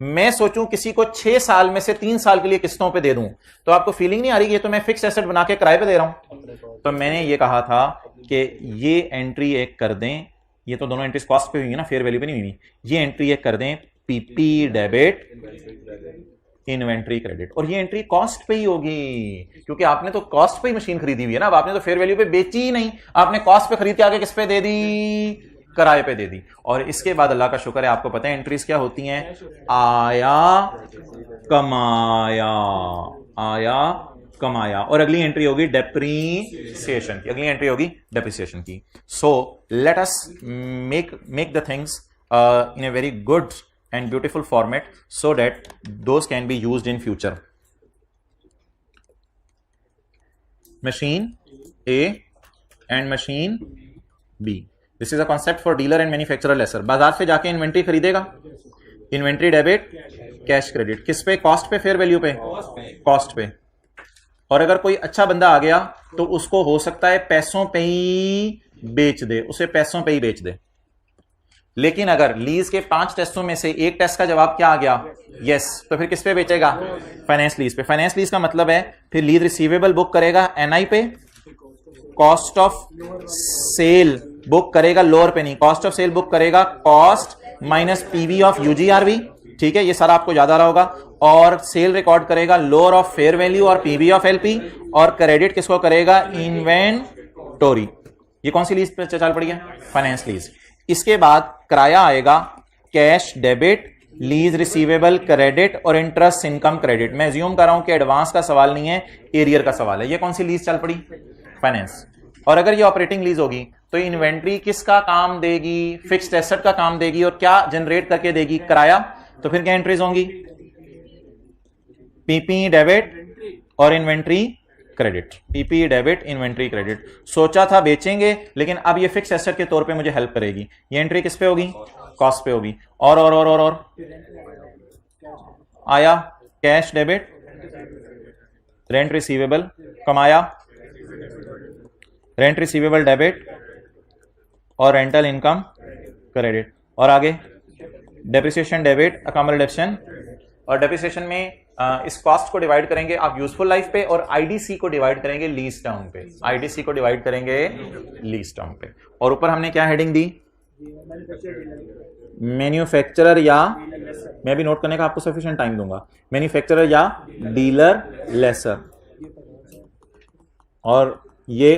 मैं सोचूं किसी को 6 साल में से 3 साल के लिए किस्तों पे दे दूं, तो आपको फीलिंग नहीं आ रही कि ये तो मैं फिक्स एसेट बना के किराए पे दे रहा हूं? तो मैंने ये कहा था कि ये एंट्री एक कर दें, ये तो दोनों एंट्रीज कॉस्ट पे हुई है ना, फेयर वैल्यू पे नहीं हुई। ये एंट्री एक कर दें, पीपी डेबिट इन्वेंट्री क्रेडिट, और ये एंट्री कॉस्ट पे ही होगी क्योंकि आपने तो कॉस्ट पे ही मशीन खरीदी हुई है ना। अब आपने तो फेयर वैल्यू पे बेची ही नहीं, आपने कॉस्ट पे खरीद के आगे किस पे दे दी? किराए पे दे दी। और इसके बाद अल्लाह का शुक्र है आपको पता है एंट्रीज क्या होती हैं? आया कमाया, आया कमाया, और अगली एंट्री होगी डेप्रीसिएशन की, अगली एंट्री होगी डेप्रीसिएशन की. So let us make the things in a very good and beautiful format so that those can be used in future. Machine A and machine B. This is a concept for dealer and manufacturer lesser. बाजार से जाके इन्वेंट्री खरीदेगा, इन्वेंट्री डेबिट, कैश क्रेडिट, किस पे? कॉस्ट पे, फेयर वैल्यू पे? कॉस्ट पे. और अगर कोई अच्छा बंदा आ गया तो उसको हो सकता है पैसों पे ही बेच दे, उसे पैसों पे ही बेच दे. लेकिन अगर लीज के 5 टेस्टों में से एक टेस्ट का जवाब क्या आ गया? यस, तो फिर किस पे बेचेगा? फाइनेंस लीज पे. फाइनेंस लीज का मतलब है फिर लीज रिसीवेबल बुक करेगा एनआई पे, कॉस्ट ऑफ सेल बुक करेगा लोअर पे नहीं, कॉस्ट ऑफ सेल बुक करेगा cost minus PV of UGRV. ठीक है, ये सारा आपको याद आ रहा होगा. और सेल रिकॉर्ड करेगा लोअर ऑफ फेयर वैल्यू और पीवी ऑफ एलपी, और क्रेडिट किसको करेगा? इन्वेंटोरी. ये कौन सी लीज पे चल पड़ी है? Finance lease. इसके बाद किराया आएगा cash debit, lease receivable credit और इंटरेस्ट इनकम क्रेडिट. मैं ज्यूम कर रहा हूं कि एडवांस का सवाल नहीं है, एरियर का सवाल है. ये कौन सी लीज चल पड़ी? फाइनेंस. और अगर ये ऑपरेटिंग लीज होगी तो इन्वेंट्री किसका काम देगी? फिक्स्ड एसेट का काम देगी. और क्या जनरेट करके देगी? किराया. तो फिर क्या एंट्रीज होंगी? पीपी डेबिट और inventory credit. PP debit, inventory credit. सोचा था बेचेंगे, लेकिन अब ये फिक्स एसेट के तौर पे मुझे हेल्प करेगी. ये एंट्री किस पे होगी? कॉस्ट पे होगी. और आया कैश डेबिट, रेंट रिसीवेबल, कमाया रेंट रिसीवेबल डेबिट और रेंटल इनकम क्रेडिट. और आगे डेप्रिसिएशन डेबिट, अकामोडेशन. और डेप्रिसिएशन में इस कॉस्ट को डिवाइड करेंगे आप यूजफुल लाइफ पे, और आईडीसी को डिवाइड करेंगे लीज टर्म पे. आईडीसी को डिवाइड करेंगे लीज टर्म पे. और ऊपर हमने क्या हेडिंग दी? मैन्युफैक्चरर या, मैं भी नोट करने का आपको सफिशिएंट टाइम दूंगा, मैन्युफैक्चरर या डीलर लेसर. और ये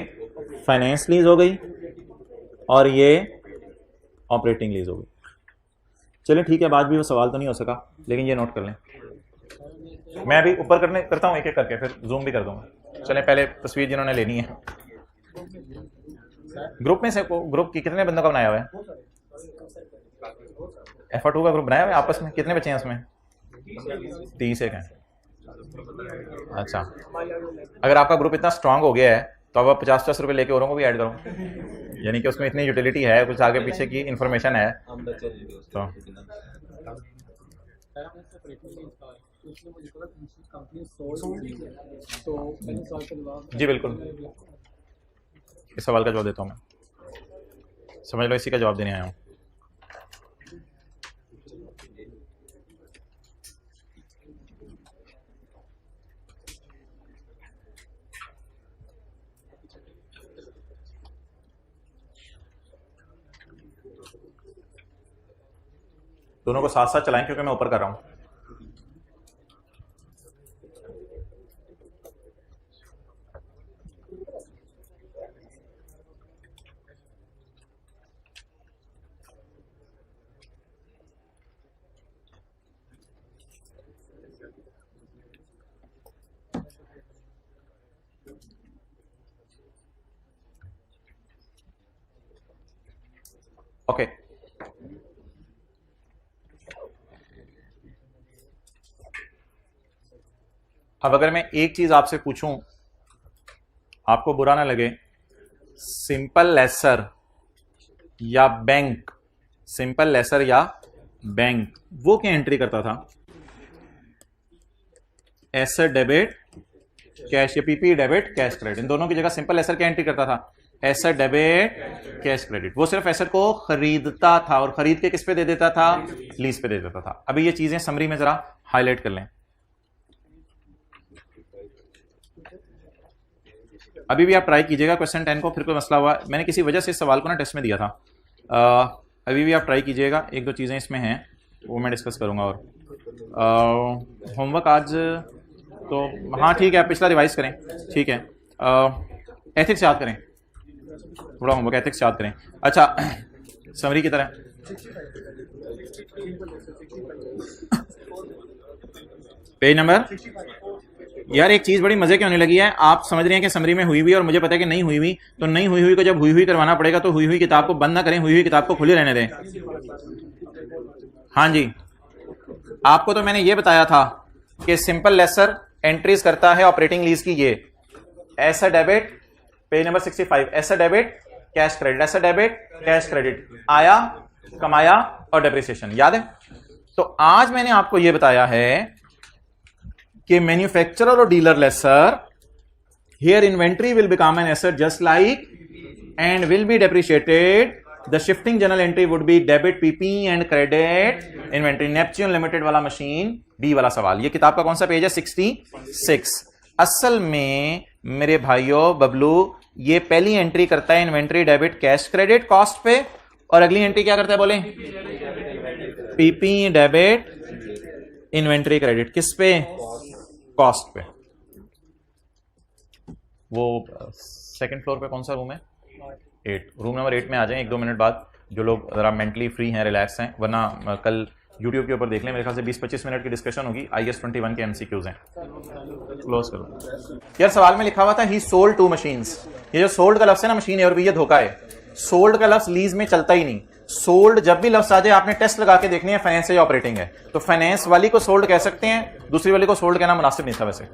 फाइनेंस लीज हो गई और ये ऑपरेटिंग लीज हो गई. चलिए ठीक है, बाद भी वो सवाल तो नहीं हो सका, लेकिन ये नोट कर लें. मैं अभी ऊपर करता हूं एक एक करके, फिर जूम भी कर दूंगा. चलें, पहले तस्वीर जिन्होंने लेनी है. ग्रुप में से ग्रुप की कितने बंदों का बनाया हुआ है? F2 का ग्रुप बनाया हुआ है. आपस में कितने बच्चे हैं उसमें? 30 एक हैं. अच्छा, अगर आपका ग्रुप इतना स्ट्रांग हो गया है तो अब आप 50-50 रुपए लेके औरों को भी ऐड करो. यानी कि उसमें इतनी यूटिलिटी है, कुछ आगे पीछे की इंफॉर्मेशन है. तो जी बिल्कुल, इस सवाल का जवाब देता हूं मैं. समझ लो इसी का जवाब देने आया हूं. दोनों को साथ साथ चलाएं क्योंकि मैं ऊपर कर रहा हूं. ओके, अब अगर मैं एक चीज आपसे पूछूं, आपको बुरा ना लगे, सिंपल लेसर या बैंक, सिंपल लेसर या बैंक वो क्या एंट्री करता था? एसेट डेबिट कैश, या पीपी डेबिट कैश क्रेडिट. इन दोनों की जगह सिंपल लेसर क्या एंट्री करता था? Asset debit cash credit. वो सिर्फ एसेट को खरीदता था और खरीद के किस पे दे देता था? लीज पे दे देता था. अभी ये चीजें समरी में जरा हाईलाइट कर लें. अभी भी आप ट्राई कीजिएगा क्वेश्चन 10 को, फिर कोई मसला हुआ, मैंने किसी वजह से इस सवाल को ना टेस्ट में दिया था. अभी भी आप ट्राई कीजिएगा. एक दो चीज़ें इसमें हैं वो मैं डिस्कस करूंगा. और होमवर्क आज तो हाँ ठीक है, आप पिछला रिवाइज करें. ठीक है, एथिक्स याद करें, थोड़ा होमवर्क एथिक्स याद करें. अच्छा, समरी की तरह पेज नंबर यार एक चीज बड़ी मजे की होने लगी है, आप समझ रहे हैं कि समरी में हुई हुई और मुझे पता है कि नहीं हुई हुई, तो नहीं हुई हुई को जब हुई हुई करवाना पड़ेगा तो हुई हुई किताब को बंद ना करें, हुई हुई किताब को खुली रहने दें। हाँ जी, आपको तो मैंने ये बताया था कि सिंपल लेसर एंट्रीज करता है ऑपरेटिंग लीज की, ये ऐसा डेबिट, पेज नंबर 65, ऐसा डेबिट कैश क्रेडिट, ऐसा डेबिट कैश क्रेडिट, आया कमाया और डेप्रिसिएशन, याद है? तो आज मैंने आपको यह बताया है कि मैन्युफैक्चरर और dealer lessor, here inventory will become an asset just like and will be depreciated, the shifting general entry would be debit PP and credit inventory. Neptune limited वाला मशीन बी वाला सवाल। ये किताब का कौन सा पेज है? 66। असल में मेरे भाइयों बबलू, ये पहली एंट्री करता है inventory debit cash credit cost पे, और अगली एंट्री क्या करता है बोले? पीपी डेबिट इन्वेंट्री क्रेडिट, किस पे? कॉस्ट पे। वो सेकंड फ्लोर पे कौन सा रूम है? 8, रूम नंबर 8 में आ जाएं 1-2 मिनट बाद, जो लोग जरा मेंटली फ्री हैं, रिलैक्स हैं, वरना कल यूट्यूब के ऊपर देख लें, मेरे ख्याल से 20-25 मिनट की डिस्कशन होगी। IS 21 के MCQs हैं। क्लोज करो यार। सवाल में लिखा हुआ था ही सोल्ड 2 मशीन्स। ये जो सोल्ड का लफ्ज है ना मशीन है, और भी ये धोखा है। सोल्ड का लफ्ज लीज में चलता ही नहीं। सोल्ड जब भी लफ्ज आ जाए आपने टेस्ट लगा के देखनी है फाइनेंस या ऑपरेटिंग है, तो फाइनेंस वाली को सोल्ड कह सकते हैं, दूसरी वाली को सोल्ड कहना मुनासिब नहीं था वैसे।